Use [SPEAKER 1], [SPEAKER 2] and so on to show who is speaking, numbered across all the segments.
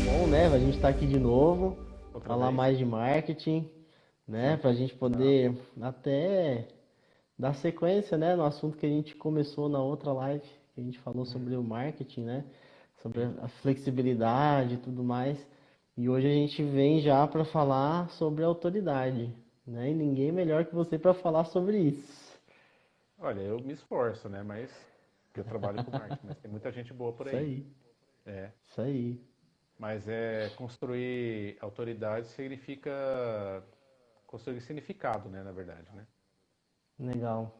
[SPEAKER 1] Bom, né? A gente está aqui de novo,
[SPEAKER 2] Outra
[SPEAKER 1] falar
[SPEAKER 2] vez?
[SPEAKER 1] mais de marketing, né?
[SPEAKER 2] Sim.
[SPEAKER 1] Para a gente
[SPEAKER 2] Legal.
[SPEAKER 1] poder até dar sequência, né? No assunto que a gente começou na outra live, que a gente falou
[SPEAKER 2] Uhum.
[SPEAKER 1] sobre o marketing, né? Sobre
[SPEAKER 2] Sim.
[SPEAKER 1] a flexibilidade e tudo mais. E hoje a gente vem já para falar sobre autoridade, né? E ninguém melhor que você para falar sobre isso.
[SPEAKER 2] Olha, eu me esforço, né? Mas porque eu trabalho com marketing, mas tem muita gente boa por
[SPEAKER 1] Isso
[SPEAKER 2] aí.
[SPEAKER 1] aí,
[SPEAKER 2] É.
[SPEAKER 1] isso aí.
[SPEAKER 2] Mas construir autoridade significa construir significado, né? Na verdade, né?
[SPEAKER 1] Legal,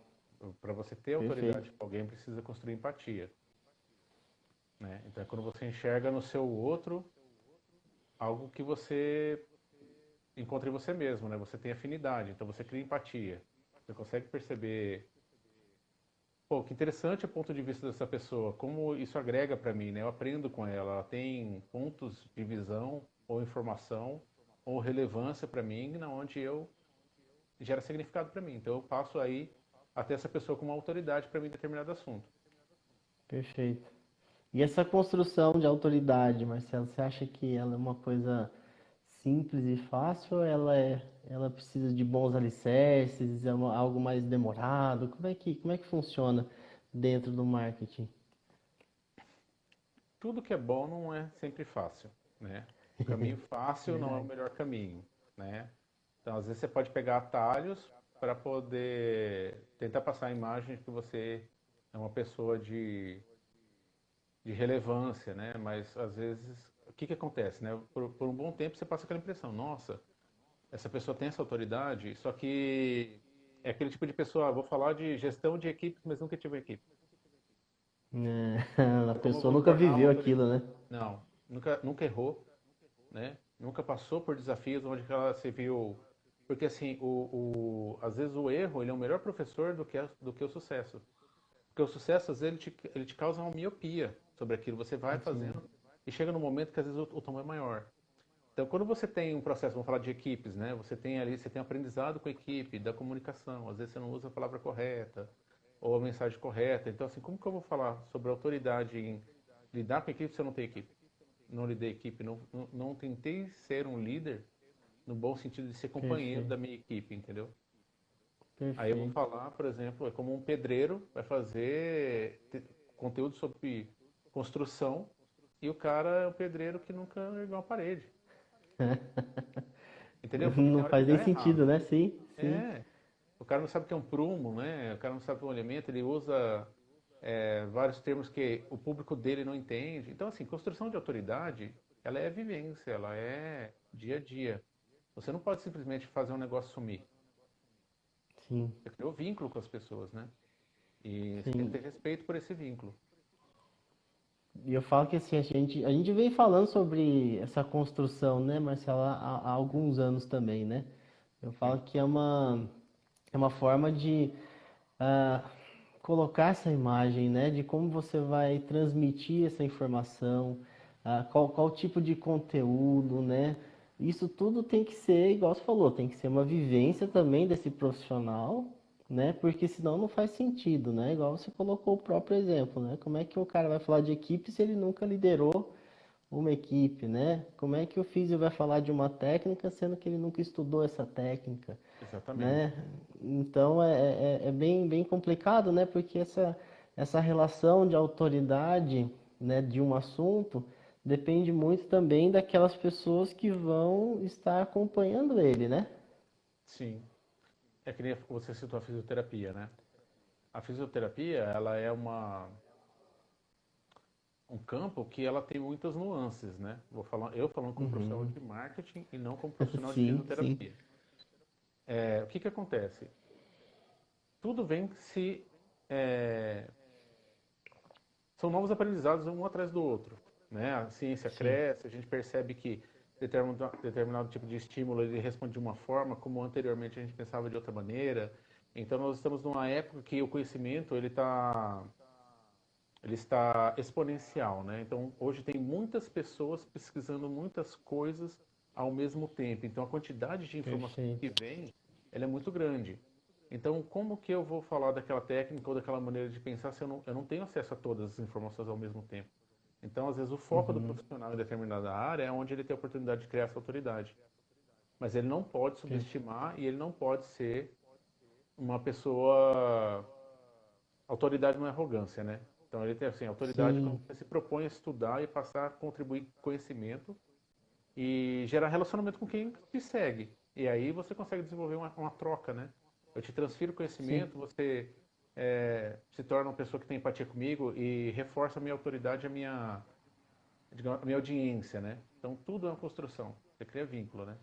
[SPEAKER 2] Para você ter autoridade
[SPEAKER 1] perfeito.
[SPEAKER 2] com alguém, precisa construir empatia, né? Então é quando você enxerga no seu outro algo que você encontra em você mesmo, né? Você tem afinidade, então você cria empatia. Você consegue perceber. Pô, que interessante o ponto de vista dessa pessoa, como isso agrega para mim, né? Eu aprendo com ela, ela tem pontos de visão ou informação ou relevância para mim, na onde eu gera significado para mim. Então eu passo aí a ter essa pessoa como autoridade para mim em determinado assunto.
[SPEAKER 1] Perfeito. E essa construção de autoridade, Marcelo, você acha que ela é uma coisa simples e fácil ou ela precisa de bons alicerces, algo mais demorado? Como é que funciona dentro do marketing?
[SPEAKER 2] Tudo que é bom não é sempre fácil, né? O caminho fácil não é o
[SPEAKER 1] Verdade.
[SPEAKER 2] melhor caminho, né? Então, às vezes você pode pegar atalhos para poder tentar passar a imagem de que você é uma pessoa de relevância, né? Mas às vezes, o que que acontece, né? Por um bom tempo você passa aquela impressão, nossa, essa pessoa tem essa autoridade, só que é aquele tipo de pessoa, vou falar de gestão de equipes, mas nunca tive equipe.
[SPEAKER 1] É, a
[SPEAKER 2] Então, como eu
[SPEAKER 1] pessoa
[SPEAKER 2] vou me
[SPEAKER 1] nunca
[SPEAKER 2] tornar uma
[SPEAKER 1] viveu
[SPEAKER 2] autoridade?
[SPEAKER 1] aquilo, né?
[SPEAKER 2] Não, nunca errou, né? Nunca passou por desafios onde ela se viu. Porque assim, às vezes o erro ele é o melhor professor do que o sucesso. Porque o sucesso, às vezes, ele te causa uma miopia sobre aquilo. Você vai
[SPEAKER 1] Sim,
[SPEAKER 2] fazendo e chega num momento que às vezes o tom é maior. Então, quando você tem um processo, vamos falar de equipes, né? Você tem ali, você tem aprendizado com a equipe, da comunicação. Às vezes você não usa a palavra correta ou a mensagem correta. Então, assim, como que eu vou falar sobre autoridade em lidar com a equipe se eu não tenho equipe? Não lidei equipe, não tentei ser um líder no bom sentido de ser companheiro da
[SPEAKER 1] perfeito,
[SPEAKER 2] minha equipe, entendeu? Aí eu vou
[SPEAKER 1] perfeito.
[SPEAKER 2] falar, por exemplo, é como um pedreiro vai fazer conteúdo sobre construção e o cara é um pedreiro que nunca ergueu uma parede, entendeu? Porque tem
[SPEAKER 1] Não
[SPEAKER 2] hora que
[SPEAKER 1] faz nem
[SPEAKER 2] dá
[SPEAKER 1] sentido,
[SPEAKER 2] errado.
[SPEAKER 1] né? Sim, sim,
[SPEAKER 2] É, o cara não sabe o que é um prumo, né? O cara não sabe o que é um elemento, ele usa vários termos que o público dele não entende. Então, assim, construção de autoridade, ela é vivência, ela é dia a dia. Você não pode simplesmente fazer um negócio sumir.
[SPEAKER 1] sim,
[SPEAKER 2] Você criou vínculo com as pessoas, né? E você tem que
[SPEAKER 1] sim.
[SPEAKER 2] ter respeito por esse vínculo.
[SPEAKER 1] E eu falo que assim, a gente vem falando sobre essa construção, né, Marcelo, há alguns anos também, né? Eu falo
[SPEAKER 2] Sim,
[SPEAKER 1] que é uma forma de ah, colocar essa imagem, né, de como você vai transmitir essa informação, qual tipo de conteúdo, né? Isso tudo tem que ser, igual você falou, tem que ser uma vivência também desse profissional, né? Porque senão não faz sentido, né? Igual você colocou o próprio exemplo, né? Como é que o cara vai falar de equipe se ele nunca liderou uma equipe, né? Como é que o físio vai falar de uma técnica sendo que ele nunca estudou essa técnica,
[SPEAKER 2] exatamente.
[SPEAKER 1] né? Então é bem, bem complicado, né? Porque essa relação de autoridade, né, de um assunto depende muito também daquelas pessoas que vão estar acompanhando ele, né?
[SPEAKER 2] Sim. É que nem você citou a fisioterapia, né? A fisioterapia, ela é um campo que ela tem muitas nuances, né? Eu falando como profissional
[SPEAKER 1] Uhum.
[SPEAKER 2] de marketing e não como profissional de
[SPEAKER 1] Sim, sim.
[SPEAKER 2] fisioterapia. O que que acontece? Tudo vem se é, são novos aprendizados um atrás do outro, né? A ciência
[SPEAKER 1] Sim,
[SPEAKER 2] cresce, a gente percebe que determinado tipo de estímulo ele responde de uma forma, como anteriormente a gente pensava de outra maneira. Então nós estamos numa época que o conhecimento ele está exponencial, né? Então hoje tem muitas pessoas pesquisando muitas coisas ao mesmo tempo. Então a quantidade de informações que
[SPEAKER 1] perfeito.
[SPEAKER 2] vem, ela é muito grande. Então, como que eu vou falar daquela técnica ou daquela maneira de pensar se eu não tenho acesso a todas as informações ao mesmo tempo? Então, às vezes, o foco do
[SPEAKER 1] Uhum.
[SPEAKER 2] profissional em determinada área é onde ele tem a oportunidade de criar essa autoridade. Mas ele não pode
[SPEAKER 1] Ok.
[SPEAKER 2] subestimar e ele não pode ser uma pessoa. Autoridade não é arrogância, né? Então, ele tem assim, autoridade quando
[SPEAKER 1] Sim.
[SPEAKER 2] você se propõe a estudar e passar a contribuir com conhecimento e gerar relacionamento com quem te segue. E aí você consegue desenvolver uma troca, né? Eu te transfiro
[SPEAKER 1] Sim.
[SPEAKER 2] conhecimento, você se torna uma pessoa que tem empatia comigo e reforça a minha autoridade, digamos, a minha audiência, né? Então tudo é uma construção. Você cria vínculo, né?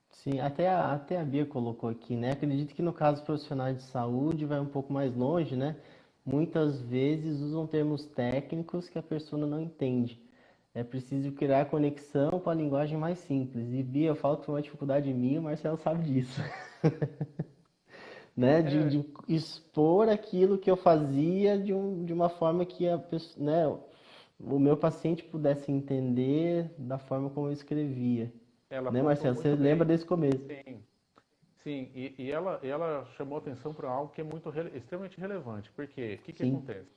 [SPEAKER 1] Sim, até a Bia colocou aqui, né? Acredito que no caso dos profissionais de saúde vai um pouco mais longe, né? Muitas vezes usam termos técnicos que a pessoa não entende. É preciso criar conexão com a linguagem mais simples. E Bia, eu falo que foi uma dificuldade minha, o Marcelo sabe disso, né?
[SPEAKER 2] É,
[SPEAKER 1] De expor aquilo que eu fazia de uma forma que a pessoa, né? O meu paciente pudesse entender da forma como eu escrevia.
[SPEAKER 2] ela
[SPEAKER 1] Né,
[SPEAKER 2] pontuou
[SPEAKER 1] Marcelo? Você
[SPEAKER 2] muito
[SPEAKER 1] lembra
[SPEAKER 2] bem.
[SPEAKER 1] desse começo?
[SPEAKER 2] Sim, sim. E ela chamou atenção para algo que é extremamente relevante. Porque o que que
[SPEAKER 1] Sim,
[SPEAKER 2] acontece?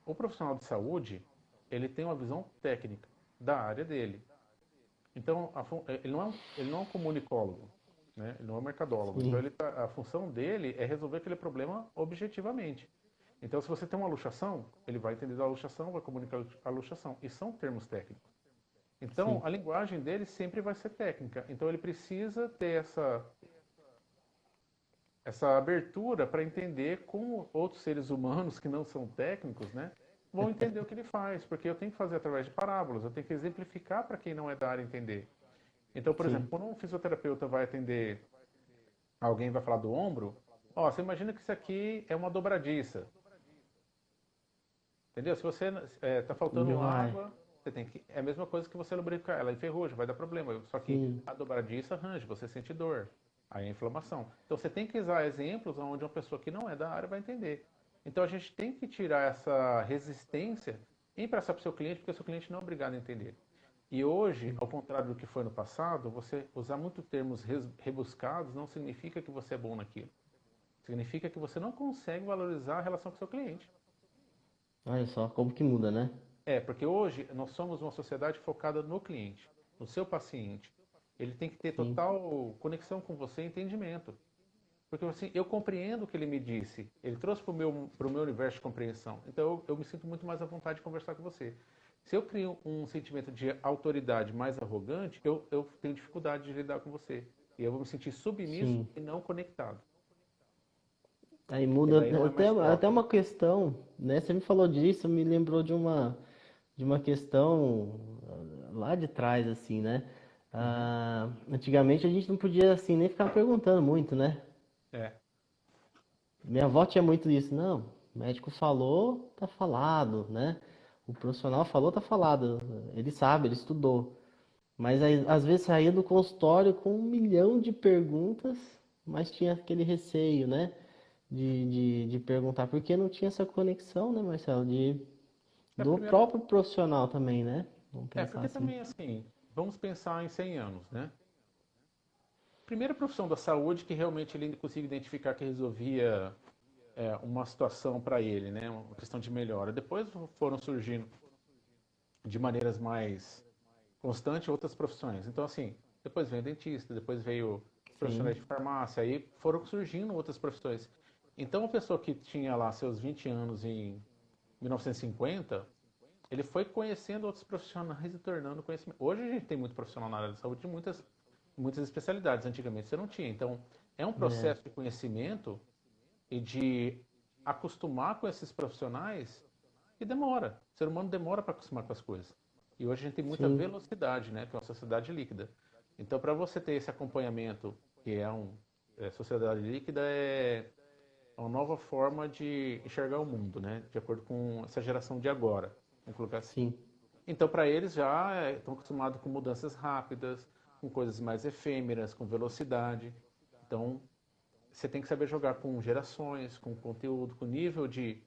[SPEAKER 2] O profissional de saúde, ele tem uma visão técnica da área dele. Então, ele não é um comunicólogo, né? Ele não é um mercadólogo. Então,
[SPEAKER 1] sim,
[SPEAKER 2] a função dele é resolver aquele problema objetivamente. Então, se você tem uma luxação, ele vai entender da luxação, vai comunicar a luxação. E são termos técnicos. Então,
[SPEAKER 1] sim,
[SPEAKER 2] a linguagem dele sempre vai ser técnica. Então, ele precisa ter essa abertura para entender como outros seres humanos que não são técnicos, né, vão entender o que ele faz, porque eu tenho que fazer através de parábolas, eu tenho que exemplificar para quem não é da área entender. Então, por exemplo,
[SPEAKER 1] sim.
[SPEAKER 2] quando um fisioterapeuta vai atender alguém vai falar do ombro, ó, você imagina que isso aqui é uma dobradiça, entendeu? Se você está faltando
[SPEAKER 1] Vai,
[SPEAKER 2] água, você tem que é a mesma coisa que você lubrificar, ela enferruja, vai dar problema. Só que
[SPEAKER 1] sim,
[SPEAKER 2] a dobradiça arranja, você sente dor, aí é inflamação. Então você tem que usar exemplos onde uma pessoa que não é da área vai entender. Então a gente tem que tirar essa resistência em passar para o seu cliente, porque o seu cliente não é obrigado a entender. E hoje, ao contrário do que foi no passado, você usar muito termos rebuscados não significa que você é bom naquilo. Significa que você não consegue valorizar a relação com o seu cliente.
[SPEAKER 1] olha só como que muda, né?
[SPEAKER 2] Porque hoje nós somos uma sociedade focada no cliente, no seu paciente. Ele tem que ter
[SPEAKER 1] Sim,
[SPEAKER 2] total conexão com você e entendimento. Porque assim, eu compreendo o que ele me disse, ele trouxe para o meu universo de compreensão. Então eu me sinto muito mais à vontade de conversar com você. Se eu crio um sentimento de autoridade mais arrogante, eu tenho dificuldade de lidar com você. E eu vou me sentir submisso
[SPEAKER 1] sim.
[SPEAKER 2] e não conectado.
[SPEAKER 1] Aí
[SPEAKER 2] E
[SPEAKER 1] muda
[SPEAKER 2] daí não é
[SPEAKER 1] até,
[SPEAKER 2] mais
[SPEAKER 1] até
[SPEAKER 2] troca,
[SPEAKER 1] uma
[SPEAKER 2] né?
[SPEAKER 1] questão, né? Você me falou disso, me lembrou de uma questão lá de trás, assim, né?
[SPEAKER 2] Uhum.
[SPEAKER 1] Antigamente a gente não podia, assim, nem ficar perguntando muito, né?
[SPEAKER 2] É,
[SPEAKER 1] Minha avó tinha muito isso, não, o médico falou, tá falado, né? O profissional falou, tá falado. Ele sabe, ele estudou. Mas aí, às vezes saía do consultório com 1 milhão de perguntas, mas tinha aquele receio, né? De perguntar, porque não tinha essa conexão, né, Marcelo?
[SPEAKER 2] é
[SPEAKER 1] Do
[SPEAKER 2] primeiro,
[SPEAKER 1] próprio profissional também, né? Vamos pensar
[SPEAKER 2] porque
[SPEAKER 1] assim.
[SPEAKER 2] também assim, vamos pensar em 100 anos, né? Primeira profissão da saúde que realmente ele conseguiu identificar que resolvia uma situação para ele, né? Uma questão de melhora. Depois foram surgindo de maneiras mais constantes outras profissões. Então, assim, depois veio dentista, depois veio
[SPEAKER 1] Sim,
[SPEAKER 2] profissionais de farmácia, aí foram surgindo outras profissões. Então, uma pessoa que tinha lá seus 20 anos em 1950, ele foi conhecendo outros profissionais e tornando conhecimento. Hoje a gente tem muito profissional na área da saúde de muitas especialidades. Antigamente você não tinha. Então, é um
[SPEAKER 1] é,
[SPEAKER 2] processo de conhecimento e de acostumar com esses profissionais que demora. O ser humano demora para acostumar com as coisas. E hoje a gente tem muita
[SPEAKER 1] sim,
[SPEAKER 2] velocidade, né? Que é uma sociedade líquida. Então, para você ter esse acompanhamento, que sociedade líquida, é uma nova forma de enxergar o mundo, né? De acordo com essa geração de agora, vamos colocar assim.
[SPEAKER 1] sim,
[SPEAKER 2] Então, para eles já estão acostumados com mudanças rápidas, com coisas mais efêmeras, com velocidade. Então, você tem que saber jogar com gerações, com conteúdo, com nível de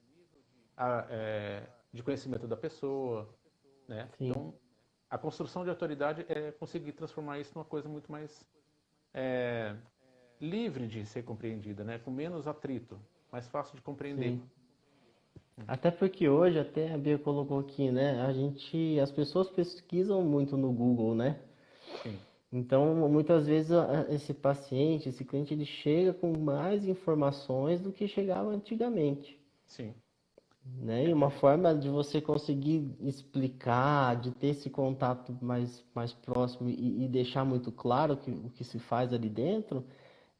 [SPEAKER 2] conhecimento da pessoa, né?
[SPEAKER 1] sim.
[SPEAKER 2] Então, a construção de autoridade é conseguir transformar isso numa coisa muito mais livre de ser compreendida, né? Com menos atrito, mais fácil de compreender.
[SPEAKER 1] sim. Até porque hoje, até a Bia colocou aqui, né? As pessoas pesquisam muito no Google, né?
[SPEAKER 2] Sim,
[SPEAKER 1] Então, muitas vezes esse paciente, esse cliente, ele chega com mais informações do que chegava antigamente,
[SPEAKER 2] sim,
[SPEAKER 1] né? E uma forma de você conseguir explicar, de ter esse contato mais próximo e deixar muito claro o que se faz ali dentro,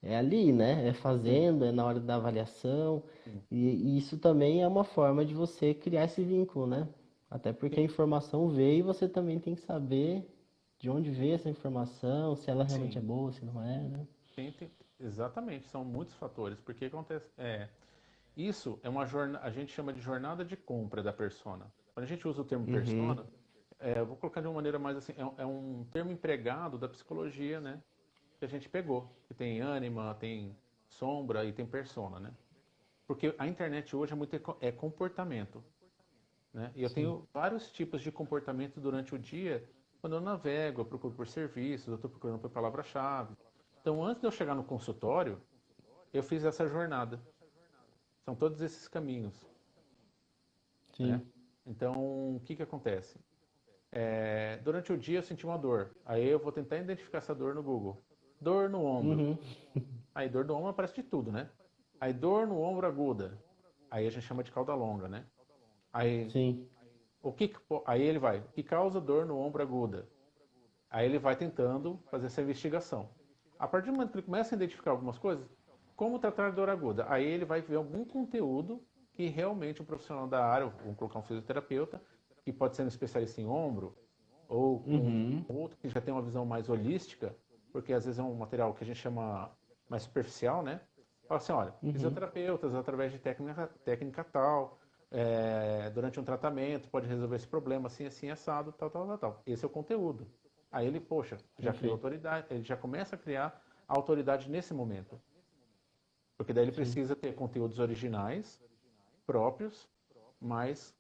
[SPEAKER 1] é ali, né? É
[SPEAKER 2] sim,
[SPEAKER 1] fazendo, é na hora da avaliação.
[SPEAKER 2] sim,
[SPEAKER 1] E isso também é uma forma de você criar esse vínculo, né? Até porque a
[SPEAKER 2] sim,
[SPEAKER 1] informação veio e você também tem que saber de onde veio essa informação, se ela realmente é
[SPEAKER 2] sim,
[SPEAKER 1] boa, se não é, né?
[SPEAKER 2] exatamente, são muitos fatores, porque acontece, isso é uma jornada, a gente chama de jornada de compra da persona. Quando a gente usa o termo
[SPEAKER 1] Uhum,
[SPEAKER 2] persona, eu vou colocar de uma maneira mais assim, é um termo empregado da psicologia, né? Que a gente pegou, que tem ânima, tem sombra e tem persona, né? Porque a internet hoje é muito comportamento, né? E eu
[SPEAKER 1] sim.
[SPEAKER 2] tenho vários tipos de comportamento durante o dia, quando eu navego, eu procuro por serviços, eu estou procurando por palavra-chave. Então, antes de eu chegar no consultório, eu fiz essa jornada. São todos esses caminhos, né?
[SPEAKER 1] Sim.
[SPEAKER 2] Então, o que que acontece? Durante o dia eu senti uma dor. Aí eu vou tentar identificar essa dor no Google. Dor no ombro.
[SPEAKER 1] Uhum,
[SPEAKER 2] Aí dor no ombro aparece de tudo, né? Aí dor no ombro aguda. Aí a gente chama de cauda longa, né? Aí
[SPEAKER 1] sim.
[SPEAKER 2] aí ele vai, o que causa dor no ombro aguda? Aí ele vai tentando fazer essa investigação. A partir do momento que ele começa a identificar algumas coisas, como tratar dor aguda? Aí ele vai ver algum conteúdo que realmente um profissional da área, vamos colocar um fisioterapeuta, que pode ser um especialista em ombro, ou com
[SPEAKER 1] Uhum,
[SPEAKER 2] outro que já tem uma visão mais holística, porque às vezes é um material que a gente chama mais superficial, né? Fala assim, olha,
[SPEAKER 1] uhum.
[SPEAKER 2] fisioterapeutas, através de técnica tal, durante um tratamento, pode resolver esse problema assim, assim, assado, tal, tal, tal, tal. Esse é o conteúdo. Aí ele, poxa, já criou
[SPEAKER 1] Perfeito.
[SPEAKER 2] autoridade, ele já começa a criar autoridade nesse momento. Porque daí ele
[SPEAKER 1] Sim,
[SPEAKER 2] precisa ter conteúdos originais, próprios, mas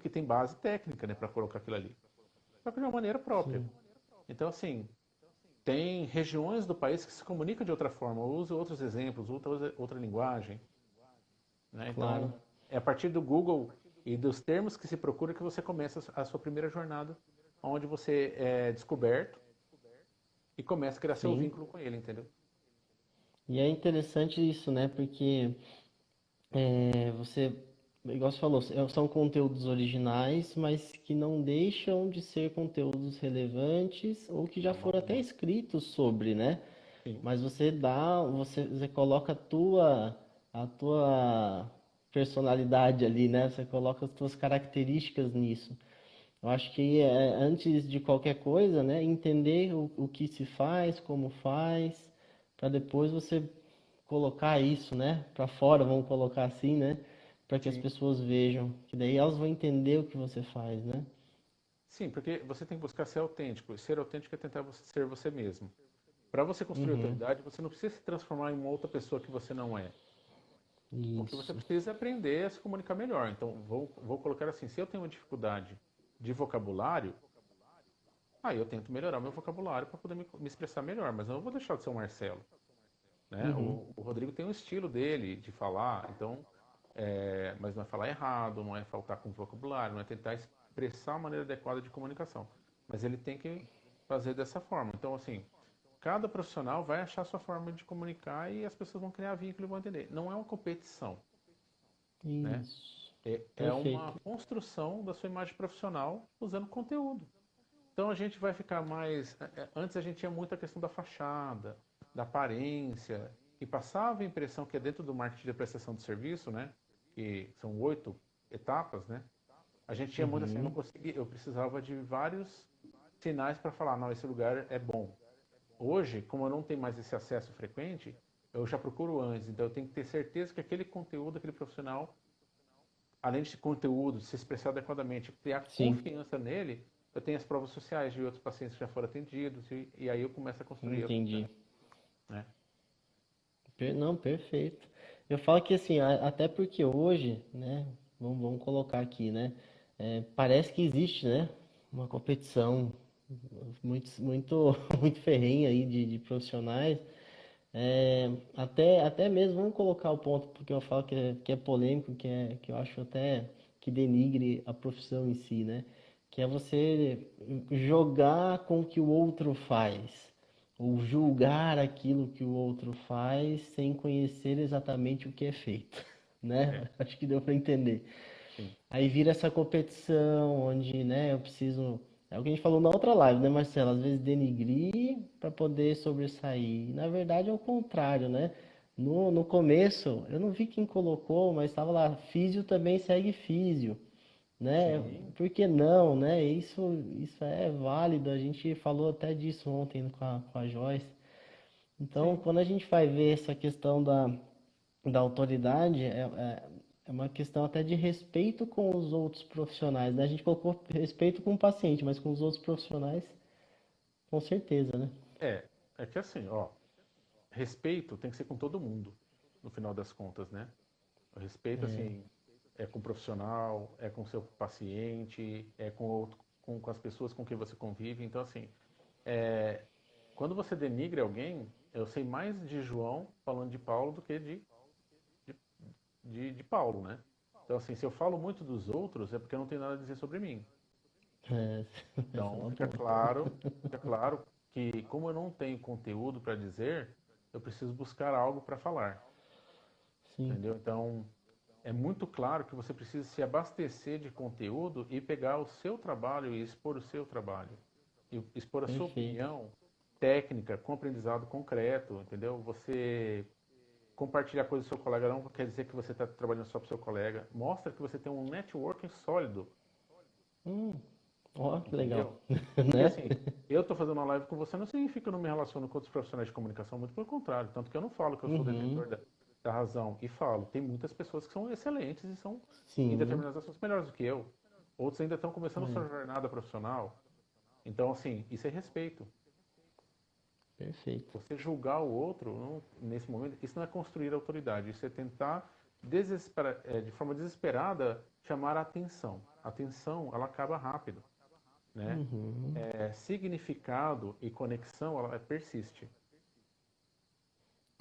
[SPEAKER 2] que tem base técnica, né, para colocar aquilo ali. Só que de uma maneira própria.
[SPEAKER 1] sim.
[SPEAKER 2] Então, assim, tem regiões do país que se comunicam de outra forma, usa outros exemplos, outra linguagem, né?
[SPEAKER 1] Claro.
[SPEAKER 2] Então, é a partir do Google e dos termos que se procura que você começa a sua primeira jornada, onde você é descoberto e começa a criar seu
[SPEAKER 1] Sim.
[SPEAKER 2] vínculo com ele, entendeu?
[SPEAKER 1] E é interessante isso, né? Porque você, igual você falou, são conteúdos originais, mas que não deixam de ser conteúdos relevantes ou que
[SPEAKER 2] De
[SPEAKER 1] já foram até
[SPEAKER 2] forma
[SPEAKER 1] escritos sobre, né?
[SPEAKER 2] sim,
[SPEAKER 1] Mas você coloca a tua personalidade ali, né? Você coloca as tuas características nisso. Eu acho que antes de qualquer coisa, né, entender o que se faz, como faz, para depois você colocar isso, né, para fora, vamos colocar assim, né, para que as
[SPEAKER 2] sim.
[SPEAKER 1] pessoas vejam, que daí elas vão entender o que você faz, né?
[SPEAKER 2] Sim, porque você tem que buscar ser autêntico. E ser autêntico é tentar ser você mesmo. Para você construir
[SPEAKER 1] Uhum.
[SPEAKER 2] autoridade, você não precisa se transformar em uma outra pessoa que você não é. O que você
[SPEAKER 1] Isso.
[SPEAKER 2] precisa é aprender a se comunicar melhor. Então, vou colocar assim: se eu tenho uma dificuldade de vocabulário, aí eu tento melhorar meu vocabulário para poder me expressar melhor, mas eu não vou deixar de ser o Marcelo. Né?
[SPEAKER 1] Uhum.
[SPEAKER 2] O Rodrigo tem um estilo dele de falar, então, mas não é falar errado, não é faltar com vocabulário, não é tentar expressar a maneira adequada de comunicação. Mas ele tem que fazer dessa forma. Então, assim, cada profissional vai achar a sua forma de comunicar e as pessoas vão criar vínculo e vão entender. Não é uma competição, né?
[SPEAKER 1] Isso.
[SPEAKER 2] É uma
[SPEAKER 1] Perfeito.
[SPEAKER 2] construção da sua imagem profissional usando conteúdo. Então a gente vai ficar mais. Antes a gente tinha muita questão da fachada, da aparência, que passava a impressão que é dentro do marketing de prestação de serviço, né? Que são 8 etapas, né? A gente tinha muito assim, eu não
[SPEAKER 1] Uhum.
[SPEAKER 2] conseguia, eu precisava de vários sinais para falar, não, esse lugar é bom. Hoje, como eu não tenho mais esse acesso frequente, eu já procuro antes, então eu tenho que ter certeza que aquele conteúdo, aquele profissional, além de conteúdo, de se expressar adequadamente, criar
[SPEAKER 1] Sim,
[SPEAKER 2] confiança nele, eu tenho as provas sociais de outros pacientes que já foram atendidos e aí eu começo a construir a
[SPEAKER 1] entendi.
[SPEAKER 2] autoridade, né?
[SPEAKER 1] Não, perfeito. Eu falo que assim, até porque hoje, né, vamos colocar aqui, né, parece que existe, né, uma competição muito ferrenho aí de profissionais. Até mesmo, vamos colocar o ponto, porque eu falo que é polêmico, que eu acho até que denigre a profissão em si, né? Que é você jogar com o que o outro faz, ou julgar aquilo que o outro faz sem conhecer exatamente o que é feito,
[SPEAKER 2] É,
[SPEAKER 1] né? Acho que deu para entender.
[SPEAKER 2] sim.
[SPEAKER 1] Aí vira essa competição onde, né, eu preciso. É o que a gente falou na outra live, né, Marcelo? Às vezes denigrir para poder sobressair. E, na verdade é o contrário, né? No começo, eu não vi quem colocou, mas estava lá, físio também segue físio, né?
[SPEAKER 2] Sim,
[SPEAKER 1] Por que não, né? Isso é válido, a gente falou até disso ontem com a Joyce. Então,
[SPEAKER 2] sim.
[SPEAKER 1] quando a gente vai ver essa questão da autoridade é uma questão até de respeito com os outros profissionais, né? A gente colocou respeito com o paciente, mas com os outros profissionais, com certeza, né?
[SPEAKER 2] É, é que assim, ó, respeito tem que ser com todo mundo, no final das contas, né? O respeito, assim, é com o profissional, é com o seu paciente, é com as pessoas com quem você convive. Então, assim, é, quando você denigre alguém, eu sei mais de João falando de Paulo do que de, de Paulo, né? Então, assim, se eu falo muito dos outros, é porque eu não tenho nada a dizer sobre mim.
[SPEAKER 1] É, essa é
[SPEAKER 2] Então,
[SPEAKER 1] uma boa.
[SPEAKER 2] fica claro que como eu não tenho conteúdo para dizer, eu preciso buscar algo para falar,
[SPEAKER 1] Sim,
[SPEAKER 2] entendeu? Então, é muito claro que você precisa se abastecer de conteúdo e pegar o seu trabalho e expor o seu trabalho. E expor a sua
[SPEAKER 1] perfeito.
[SPEAKER 2] opinião técnica, com aprendizado concreto, entendeu? Você compartilhar coisas do seu colega não quer dizer que você está trabalhando só para o seu colega. Mostra que você tem um networking sólido,
[SPEAKER 1] Hum, ó, que legal,
[SPEAKER 2] entendeu? Porque
[SPEAKER 1] né?
[SPEAKER 2] assim, eu estou fazendo uma live com você não significa que eu não me relaciono com outros profissionais de comunicação, muito pelo contrário. Tanto que eu não falo que eu sou
[SPEAKER 1] Uhum,
[SPEAKER 2] detentor da razão. E falo, tem muitas pessoas que são excelentes e são, em
[SPEAKER 1] sim,
[SPEAKER 2] determinadas assuntos, melhores do que eu. Outros ainda estão começando
[SPEAKER 1] é,
[SPEAKER 2] sua jornada profissional. Então, assim, isso é respeito.
[SPEAKER 1] perfeito.
[SPEAKER 2] Você julgar o outro, nesse momento, isso não é construir autoridade, isso é tentar, de forma desesperada, chamar a atenção. A atenção, ela acaba rápido, né?
[SPEAKER 1] Uhum.
[SPEAKER 2] Significado e conexão, ela persiste.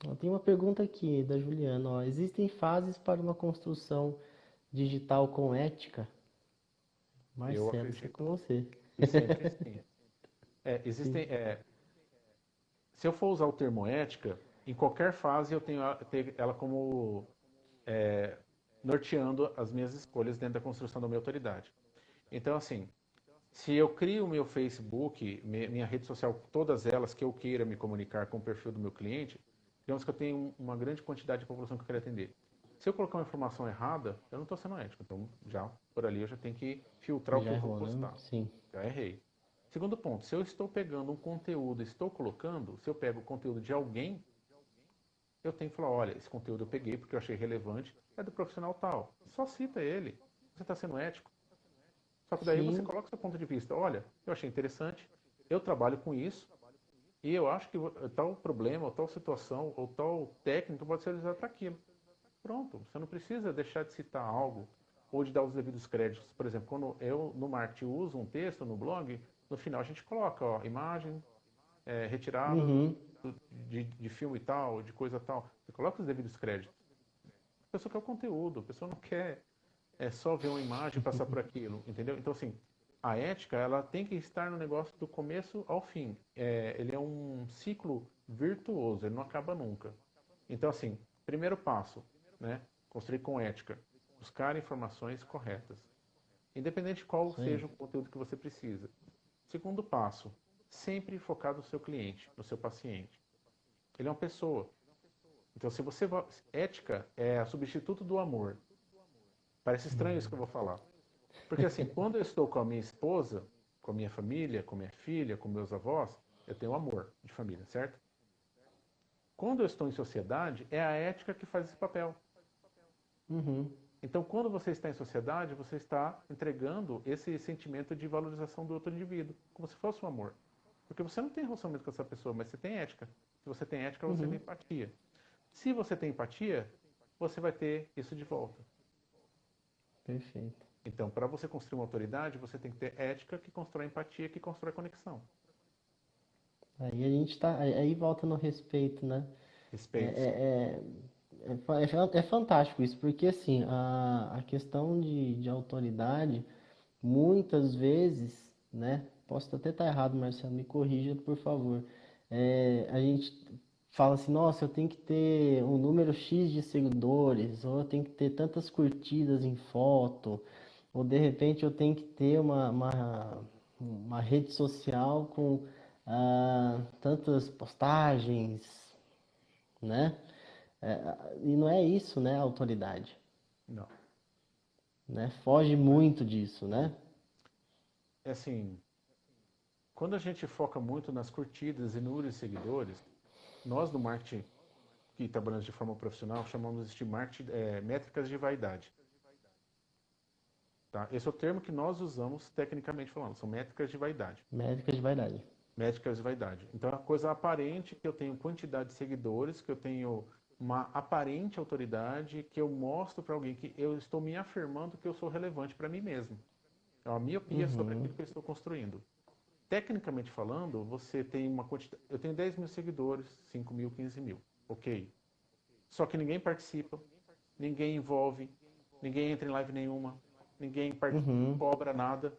[SPEAKER 1] Ó, tem uma pergunta aqui da Juliana, ó. Existem fases para uma construção digital com ética?
[SPEAKER 2] Eu
[SPEAKER 1] Marcelo, isso é
[SPEAKER 2] acredito
[SPEAKER 1] com você.
[SPEAKER 2] que sempre sim.
[SPEAKER 1] Sim.
[SPEAKER 2] Se eu for usar o termo ética, em qualquer fase eu tenho ela como norteando as minhas escolhas dentro da construção da minha autoridade. Então, assim, se eu crio o meu Facebook, minha rede social, todas elas que eu queira me comunicar com o perfil do meu cliente, digamos que eu tenho uma grande quantidade de população que eu quero atender. Se eu colocar uma informação errada, eu não estou sendo ético. Então, já por ali eu já tenho que filtrar o que
[SPEAKER 1] Já
[SPEAKER 2] eu vou
[SPEAKER 1] errou, né?
[SPEAKER 2] postar.
[SPEAKER 1] Sim.
[SPEAKER 2] Já errei. Segundo ponto, se eu estou pegando um conteúdo, estou colocando, se eu pego o conteúdo de alguém, eu tenho que falar, olha, esse conteúdo eu peguei porque eu achei relevante, é do profissional tal. Só cita ele. Você está sendo ético. Só que daí você
[SPEAKER 1] Sim.
[SPEAKER 2] coloca o seu ponto de vista. Olha, eu achei interessante, eu trabalho com isso, e eu acho que tal problema, ou tal situação, ou tal técnica pode ser usada para aquilo. Pronto, você não precisa deixar de citar algo ou de dar os devidos créditos. Por exemplo, quando eu no marketing uso um texto no blog, no final a gente coloca, ó, imagem retirada
[SPEAKER 1] Uhum.
[SPEAKER 2] de filme tal, de coisa tal. Você coloca os devidos créditos. A pessoa quer o conteúdo, a pessoa não quer só ver uma imagem e passar por aquilo, entendeu? Então, assim, a ética, ela tem que estar no negócio do começo ao fim. Ele é um ciclo virtuoso, ele não acaba nunca. Então, assim, primeiro passo, né? Construir com ética. Buscar informações corretas. Independente de qual
[SPEAKER 1] Isso aí.
[SPEAKER 2] seja o conteúdo que você precisa. Segundo passo, sempre focado no seu cliente, no seu paciente. Ele é uma pessoa. Então, se você. Ética é a substituto do amor. Parece estranho isso que eu vou falar. Porque, assim, quando eu estou com a minha esposa, com a minha família, com minha filha, com meus avós, eu tenho amor de família, certo? Quando eu estou em sociedade, é a ética que faz esse papel.
[SPEAKER 1] Uhum.
[SPEAKER 2] Então, quando você está em sociedade, você está entregando esse sentimento de valorização do outro indivíduo, como se fosse um amor. Porque você não tem relacionamento com essa pessoa, mas você tem ética. Se você tem ética, você tem
[SPEAKER 1] Uhum.
[SPEAKER 2] empatia. Se você tem empatia, você vai ter isso de volta.
[SPEAKER 1] Perfeito.
[SPEAKER 2] Então, para você construir uma autoridade, você tem que ter ética que constrói empatia, que constrói conexão.
[SPEAKER 1] Aí a gente tá, aí volta no respeito, né?
[SPEAKER 2] Respeito.
[SPEAKER 1] É fantástico isso, porque assim, a questão de autoridade, muitas vezes, né? Posso até estar errado, Marcelo, me corrija, por favor. A gente fala assim, nossa, eu tenho que ter um número X de seguidores, ou eu tenho que ter tantas curtidas em foto, ou de repente eu tenho que ter uma rede social com tantas postagens, né? E não é isso, né, a autoridade,
[SPEAKER 2] Não.
[SPEAKER 1] né? Foge muito disso, né?
[SPEAKER 2] É assim, quando a gente foca muito nas curtidas e números de seguidores, nós do marketing, que trabalhamos de forma profissional, chamamos de marketing, métricas de vaidade. Tá? Esse é o termo que nós usamos tecnicamente falando, são métricas de vaidade.
[SPEAKER 1] Métrica de vaidade.
[SPEAKER 2] Métricas de vaidade. Então é uma coisa aparente que eu tenho quantidade de seguidores, que eu tenho uma aparente autoridade, que eu mostro para alguém que eu estou me afirmando que eu sou relevante para mim mesmo. É uma miopia sobre
[SPEAKER 1] Uhum,
[SPEAKER 2] aquilo que eu estou construindo. Tecnicamente falando, você tem uma quantidade. Eu tenho 10 mil seguidores, 5 mil, 15 mil. Ok. Só que ninguém participa, ninguém envolve, ninguém entra em live nenhuma, ninguém
[SPEAKER 1] uhum,
[SPEAKER 2] cobra nada.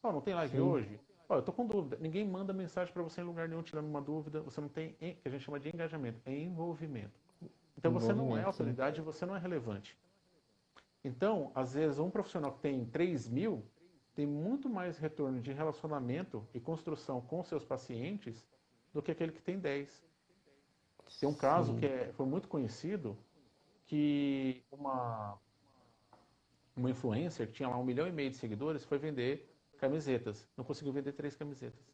[SPEAKER 2] Ó, não tem live
[SPEAKER 1] sim,
[SPEAKER 2] hoje? Ó, eu tô com dúvida. Ninguém manda mensagem para você em lugar nenhum tirando uma dúvida. Você não tem, que a gente chama de engajamento, é envolvimento. Então você não é
[SPEAKER 1] envolvimento, sim.
[SPEAKER 2] autoridade, você não é relevante. Então, às vezes, um profissional que tem 3 mil tem muito mais retorno de relacionamento e construção com seus pacientes do que aquele que tem 10. Tem um caso que
[SPEAKER 1] Sim.
[SPEAKER 2] foi muito conhecido, que uma influencer que tinha lá 1,5 milhão de seguidores foi vender camisetas. Não conseguiu vender 3 camisetas.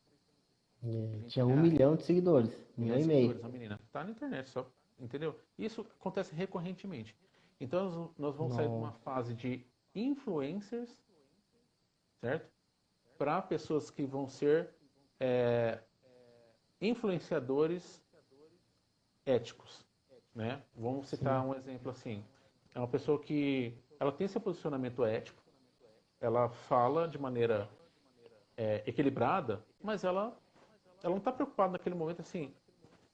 [SPEAKER 2] De 20
[SPEAKER 1] Tinha um
[SPEAKER 2] reais.
[SPEAKER 1] milhão de seguidores, um
[SPEAKER 2] 1 milhão
[SPEAKER 1] milhão
[SPEAKER 2] de
[SPEAKER 1] e
[SPEAKER 2] seguidores,
[SPEAKER 1] meio.
[SPEAKER 2] a menina. Tá na internet só, entendeu? Isso acontece recorrentemente. Então nós vamos sair de uma
[SPEAKER 1] Não,
[SPEAKER 2] fase de influencers, certo? Para pessoas que vão ser é, influenciadores éticos, né? Vamos citar
[SPEAKER 1] sim.
[SPEAKER 2] um exemplo assim. É uma pessoa que ela tem seu posicionamento ético, ela fala de maneira equilibrada, mas ela não está preocupada naquele momento assim,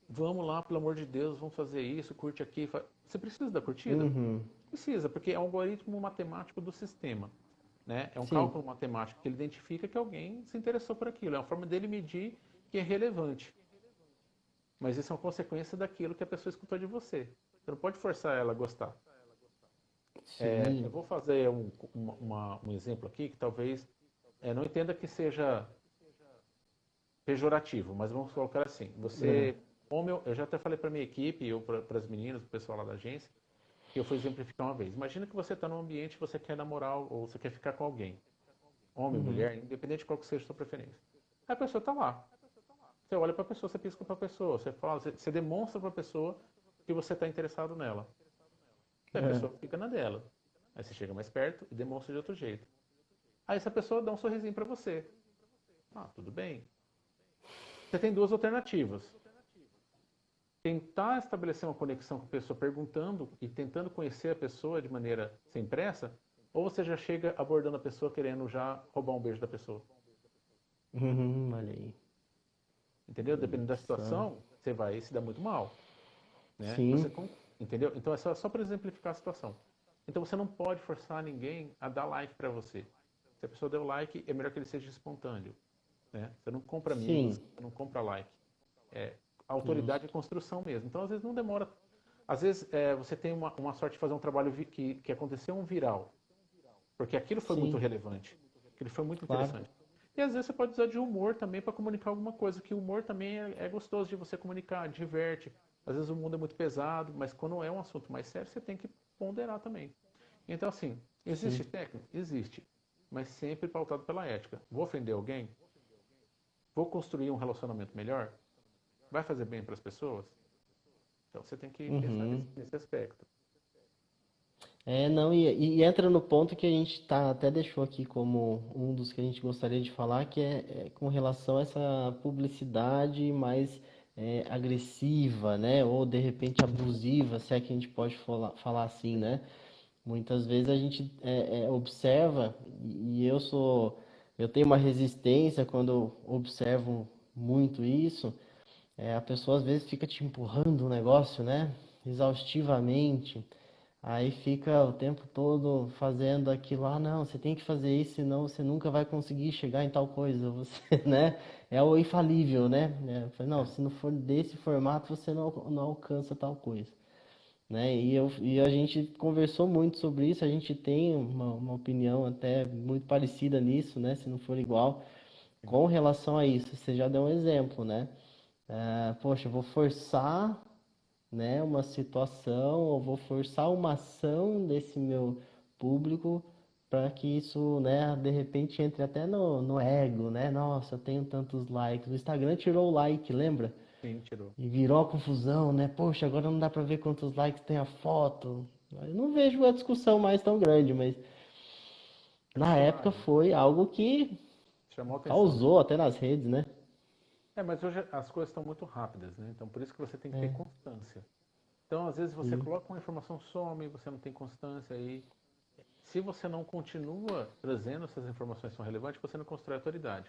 [SPEAKER 2] vamos lá, pelo amor de Deus, vamos fazer isso, curte aqui. Você precisa da curtida?
[SPEAKER 1] Uhum,
[SPEAKER 2] Precisa, porque é um algoritmo matemático do sistema. Né? É um
[SPEAKER 1] sim,
[SPEAKER 2] cálculo matemático que ele identifica que alguém se interessou por aquilo. É uma forma dele medir que é relevante. Mas isso é uma consequência daquilo que a pessoa escutou de você. Você não pode forçar ela a gostar. Eu
[SPEAKER 1] sim.
[SPEAKER 2] vou fazer um exemplo aqui que talvez não entenda que seja pejorativo, mas vamos colocar assim.
[SPEAKER 1] É.
[SPEAKER 2] Você, como eu já até falei para minha equipe, ou para as meninas, para o pessoal lá da agência, que eu fui exemplificar uma vez. Imagina que você está num ambiente e você quer namorar ou você quer ficar com alguém. Homem,
[SPEAKER 1] Uhum,
[SPEAKER 2] mulher, independente de qual que seja a sua preferência. Aí a pessoa está lá. Você olha para a pessoa, você pisca para a pessoa, você fala, você demonstra para a pessoa que você está interessado nela. Aí a
[SPEAKER 1] é.
[SPEAKER 2] pessoa fica na dela. Aí você chega mais perto e demonstra de outro jeito. Aí essa pessoa dá um sorrisinho para você. Ah, tudo bem. Você tem duas alternativas. Tentar estabelecer uma conexão com a pessoa perguntando e tentando conhecer a pessoa de maneira sem pressa, ou você já chega abordando a pessoa querendo já roubar um beijo da pessoa.
[SPEAKER 1] Olha aí.
[SPEAKER 2] Entendeu? Dependendo da
[SPEAKER 1] Só.
[SPEAKER 2] situação, você vai se dar muito mal. Né?
[SPEAKER 1] Sim,
[SPEAKER 2] Entendeu? Então é só para exemplificar a situação. Então você não pode forçar ninguém a dar like para você. Se a pessoa deu like, é melhor que ele seja espontâneo. Né? Você não compra amigos,
[SPEAKER 1] sim,
[SPEAKER 2] você não compra like. É, a autoridade é
[SPEAKER 1] justo.
[SPEAKER 2] construção mesmo. Então às vezes não demora. Às vezes você tem uma sorte de fazer um trabalho que aconteceu um viral, porque aquilo foi muito
[SPEAKER 1] Sim,
[SPEAKER 2] relevante, aquilo foi muito
[SPEAKER 1] claro.
[SPEAKER 2] interessante. E às vezes você pode usar de humor também para comunicar alguma coisa, que o humor também é gostoso de você comunicar, diverte. Às vezes o mundo é muito pesado, mas quando é um assunto mais sério, você tem que ponderar também. Então, assim, existe
[SPEAKER 1] Sim.
[SPEAKER 2] técnica? Existe, mas sempre pautado pela ética. Vou ofender alguém? Vou construir um relacionamento melhor? Vai fazer bem para as pessoas? Então você tem que pensar
[SPEAKER 1] Uhum.
[SPEAKER 2] nesse aspecto.
[SPEAKER 1] Não, e entra no ponto que a gente até deixou aqui como um dos que a gente gostaria de falar, que é com relação a essa publicidade mais agressiva, né? Ou de repente abusiva, se é que a gente pode falar assim, né? Muitas vezes a gente observa, e eu tenho uma resistência quando eu observo muito isso. A pessoa às vezes fica te empurrando o negócio, né? Exaustivamente. Aí fica o tempo todo fazendo aquilo, ah, não, você tem que fazer isso, senão você nunca vai conseguir chegar em tal coisa, você, né? É o infalível, né? Não,
[SPEAKER 2] É,
[SPEAKER 1] se não for desse formato, você não alcança tal coisa, né? E a gente conversou muito sobre isso, a gente tem uma opinião até muito parecida nisso, né? Se não for igual,
[SPEAKER 2] sim.
[SPEAKER 1] com relação a isso. Você já deu um exemplo, né? Poxa, eu vou forçar, né, uma situação, ou vou forçar uma ação desse meu público para que isso, né, de repente entre até no ego, né? Nossa, eu tenho tantos likes. O Instagram tirou o like, lembra?
[SPEAKER 2] Sim, tirou.
[SPEAKER 1] E virou a confusão, né? Poxa, agora não dá pra ver quantos likes tem a foto. Eu não vejo a discussão mais tão grande, mas
[SPEAKER 2] É
[SPEAKER 1] na época
[SPEAKER 2] verdade.
[SPEAKER 1] foi algo que
[SPEAKER 2] Chamou atenção, né?
[SPEAKER 1] causou até nas redes, né?
[SPEAKER 2] É, mas hoje as coisas estão muito rápidas, né? Então por isso que você tem que ter
[SPEAKER 1] É,
[SPEAKER 2] constância. Então, às vezes você
[SPEAKER 1] sim.
[SPEAKER 2] coloca uma informação, some, você não tem constância aí. Se você não continua trazendo essas informações que são relevantes, você não constrói autoridade.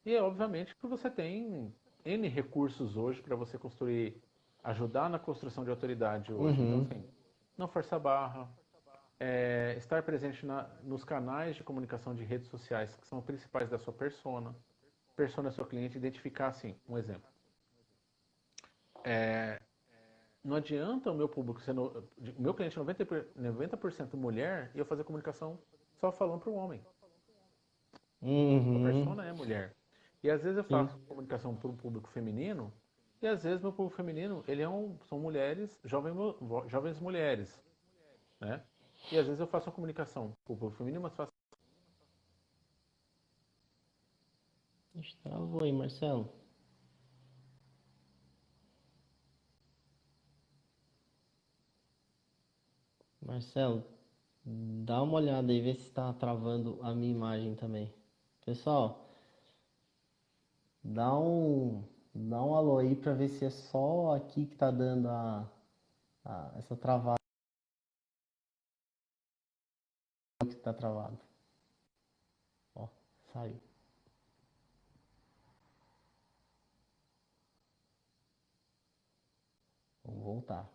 [SPEAKER 2] E é obviamente que você tem N recursos hoje para você construir, ajudar na construção de autoridade hoje. Então,
[SPEAKER 1] Uhum.
[SPEAKER 2] assim, não forçar a barra, estar presente nos canais de comunicação de redes sociais que são principais da sua persona. Persona é seu cliente, identificar assim, um exemplo. Não adianta o meu público sendo, o meu cliente 90% mulher e eu fazer comunicação só falando para o homem. A
[SPEAKER 1] Uhum.
[SPEAKER 2] persona é mulher. E às vezes eu
[SPEAKER 1] Sim.
[SPEAKER 2] faço comunicação para um público feminino, e às vezes meu público feminino, são mulheres, jovens mulheres, né? E às vezes eu faço uma comunicação para o público feminino, mas faço.
[SPEAKER 1] Ixi, travou aí, Marcelo. Marcelo, dá uma olhada aí, vê se está travando a minha imagem também. Pessoal, dá um, dá um alô aí para ver se é só aqui que tá dando essa travada que tá travado. Ó, saiu. Vamos voltar.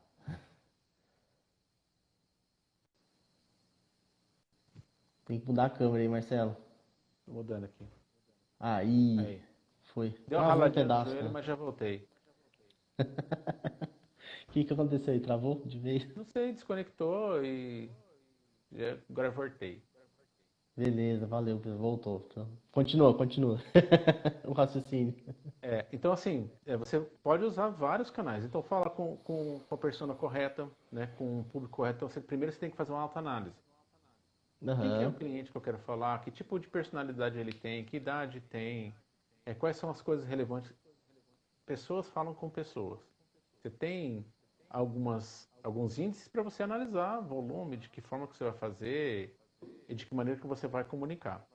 [SPEAKER 1] Tem que mudar a câmera aí, Marcelo.
[SPEAKER 2] Tô mudando aqui.
[SPEAKER 1] Aí,
[SPEAKER 2] Aí.
[SPEAKER 1] foi.
[SPEAKER 2] Deu uma
[SPEAKER 1] Travou um
[SPEAKER 2] raladinha no
[SPEAKER 1] pedaço,
[SPEAKER 2] joelho,
[SPEAKER 1] cara.
[SPEAKER 2] mas já voltei.
[SPEAKER 1] O que que aconteceu aí? Travou de vez?
[SPEAKER 2] Não sei, desconectou e agora voltei.
[SPEAKER 1] Beleza, valeu, voltou. Então, continua. O raciocínio.
[SPEAKER 2] Então, assim, você pode usar vários canais. Então, fala com a persona correta, né, com o público correto. Então, primeiro você tem que fazer uma autoanálise. Quem que é o
[SPEAKER 1] Aham.
[SPEAKER 2] cliente que eu quero falar? Que tipo de personalidade ele tem? Que idade tem? Quais são as coisas relevantes? Pessoas falam com pessoas. Você tem alguns índices para você analisar volume, de que forma que você vai fazer e de que maneira que você vai comunicar.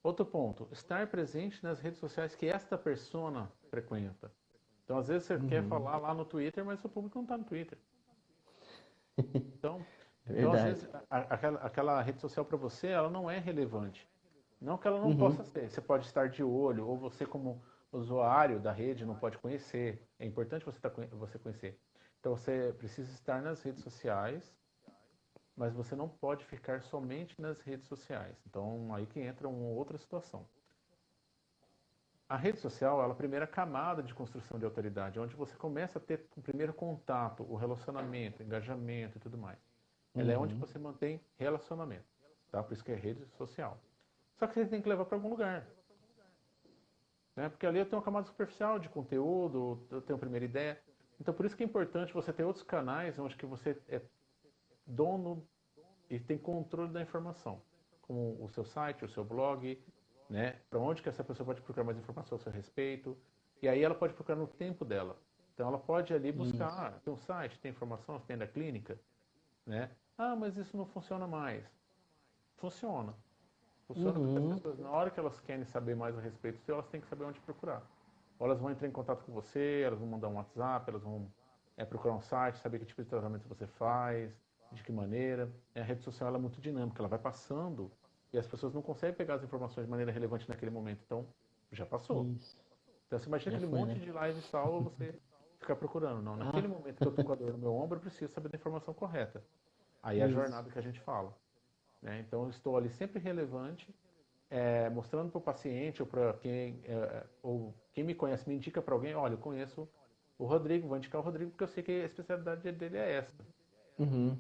[SPEAKER 2] Outro ponto, estar presente nas redes sociais que esta persona frequenta. Então, às vezes você quer
[SPEAKER 1] Uhum.
[SPEAKER 2] falar lá no Twitter, mas seu público não está no Twitter. Então às
[SPEAKER 1] Verdade.
[SPEAKER 2] vezes, aquela rede social para você, ela não é relevante. Não que ela não
[SPEAKER 1] Uhum.
[SPEAKER 2] possa ser. Você pode estar de olho, ou você como usuário da rede não pode conhecer. É importante você conhecer. Então você precisa estar nas redes sociais, mas você não pode ficar somente nas redes sociais. Então aí que entra uma outra situação. A rede social é a primeira camada de construção de autoridade, onde você começa a ter o primeiro contato, o relacionamento, o engajamento e tudo mais. Ela é onde
[SPEAKER 1] Uhum.
[SPEAKER 2] você mantém relacionamento, tá? Por isso que é rede social. Só que você tem que levar para algum lugar, né? Porque ali eu tenho uma camada superficial de conteúdo, eu tenho a primeira ideia. Então por isso que é importante você ter outros canais onde que você é dono e tem controle da informação, como o seu site, o seu blog, né? Para onde que essa pessoa pode procurar mais informação a seu respeito. E aí ela pode procurar no tempo dela. Então ela pode ali buscar,
[SPEAKER 1] Isso.
[SPEAKER 2] tem um site, tem informação, tem da clínica, né? Ah, mas isso não funciona mais. Funciona. Funciona porque as
[SPEAKER 1] Uhum.
[SPEAKER 2] pessoas, na hora que elas querem saber mais a respeito do seu, elas têm que saber onde procurar. Ou elas vão entrar em contato com você, elas vão mandar um WhatsApp, elas vão procurar um site, saber que tipo de tratamento você faz, de que maneira. A rede social ela é muito dinâmica, ela vai passando e as pessoas não conseguem pegar as informações de maneira relevante naquele momento. Então, já passou.
[SPEAKER 1] Isso.
[SPEAKER 2] Então, você imagina
[SPEAKER 1] Já
[SPEAKER 2] aquele
[SPEAKER 1] foi,
[SPEAKER 2] monte
[SPEAKER 1] né?
[SPEAKER 2] de live salva, você ficar procurando. Não,
[SPEAKER 1] Ah,
[SPEAKER 2] naquele momento que eu tô com a dor no meu ombro, eu preciso saber da informação correta. Aí é a
[SPEAKER 1] isso.
[SPEAKER 2] jornada que a gente fala, né? Então, eu estou ali sempre relevante, mostrando para o paciente ou para quem, ou quem me conhece, me indica para alguém, olha, eu conheço o Rodrigo, vou indicar o Rodrigo porque eu sei que a especialidade dele é essa,
[SPEAKER 1] Uhum.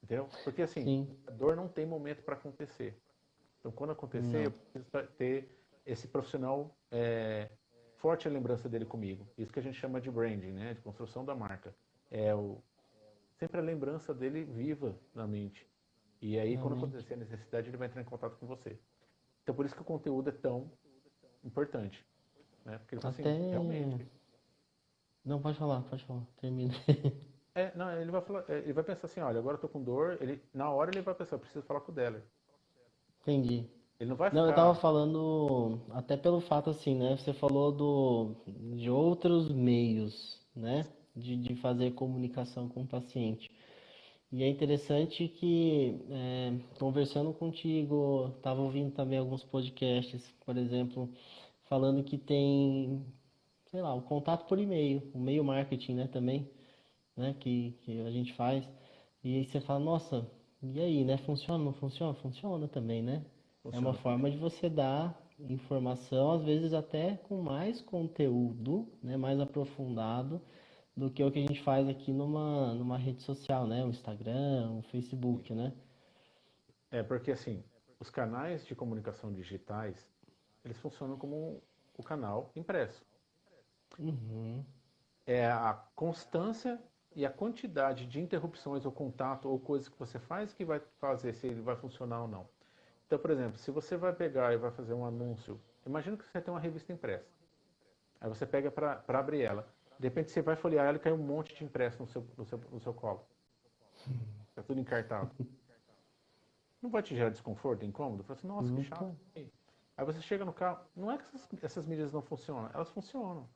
[SPEAKER 2] entendeu? Porque assim,
[SPEAKER 1] Sim.
[SPEAKER 2] a dor não tem momento para acontecer. Então, quando acontecer, eu
[SPEAKER 1] Não.
[SPEAKER 2] preciso ter esse profissional forte a lembrança dele comigo. Isso que a gente chama de branding, né? De construção da marca. É sempre a lembrança dele viva na mente. E aí, quando
[SPEAKER 1] Realmente.
[SPEAKER 2] acontecer a necessidade, ele vai entrar em contato com você. Então, por isso que o conteúdo é tão importante, né? Porque ele fala assim,
[SPEAKER 1] Até.
[SPEAKER 2] realmente.
[SPEAKER 1] Não, pode falar. Termina.
[SPEAKER 2] Não, ele vai falar, ele vai pensar assim, olha, agora eu tô com dor. Na hora ele vai pensar, eu preciso falar com o Deller.
[SPEAKER 1] Entendi.
[SPEAKER 2] Ele não vai
[SPEAKER 1] Não, eu tava
[SPEAKER 2] ficar,
[SPEAKER 1] falando até pelo fato assim, né? Você falou de outros meios, né? De fazer comunicação com o paciente. E é interessante que, conversando contigo, tava ouvindo também alguns podcasts, por exemplo, falando que tem, sei lá, o contato por e-mail, o e-mail marketing, né, também, né, que a gente faz. E aí você fala, nossa, e aí, né? Funciona, não funciona? Funciona também, né? É uma
[SPEAKER 2] funciona também.
[SPEAKER 1] forma de você dar informação, às vezes até com mais conteúdo, né? Mais aprofundado do que o que a gente faz aqui numa rede social, né? O Instagram, o Facebook, né?
[SPEAKER 2] Porque assim, os canais de comunicação digitais, eles funcionam como o canal impresso.
[SPEAKER 1] Uhum,
[SPEAKER 2] É a constância e a quantidade de interrupções ou contato ou coisas que você faz que vai fazer se ele vai funcionar ou não. Então, por exemplo, se você vai pegar e vai fazer um anúncio, imagina que você tem uma revista impressa. Aí você pega para abrir ela. De repente você vai folhear ela e cai um monte de impresso no seu colo. Está tudo encartado. Não vai te gerar desconforto, incômodo? Fala assim, nossa, que chato.
[SPEAKER 1] nunca,
[SPEAKER 2] Aí você chega no carro, não é que essas mídias não funcionam, elas funcionam.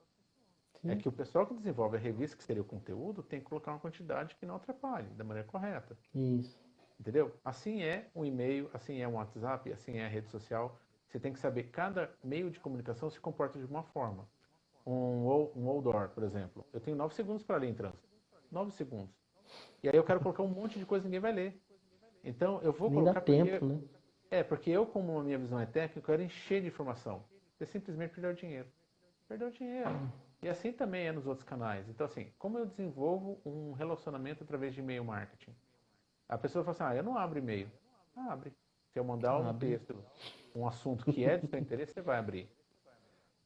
[SPEAKER 2] É
[SPEAKER 1] sim,
[SPEAKER 2] que o pessoal que desenvolve a revista, que seria o conteúdo, tem que colocar uma quantidade que não atrapalhe, da maneira correta.
[SPEAKER 1] isso,
[SPEAKER 2] Entendeu? Assim é um e-mail, assim é um WhatsApp, assim é a rede social. Você tem que saber, cada meio de comunicação se comporta de uma forma. Um outdoor, por exemplo. Eu tenho 9 segundos para ler em trânsito. 9 segundos. E aí eu quero colocar um monte de coisa que ninguém vai ler. Então eu vou
[SPEAKER 1] nem dá
[SPEAKER 2] colocar
[SPEAKER 1] tempo, né?
[SPEAKER 2] porque eu, como a minha visão é técnica, eu quero encher de informação. Você simplesmente perdeu dinheiro. Perdeu dinheiro. E assim também é nos outros canais. Então, assim, como eu desenvolvo um relacionamento através de e-mail marketing? A pessoa fala assim, eu não abro e-mail. Abre. Se eu mandar um
[SPEAKER 1] Abre,
[SPEAKER 2] texto, um assunto que é de seu interesse, você vai abrir.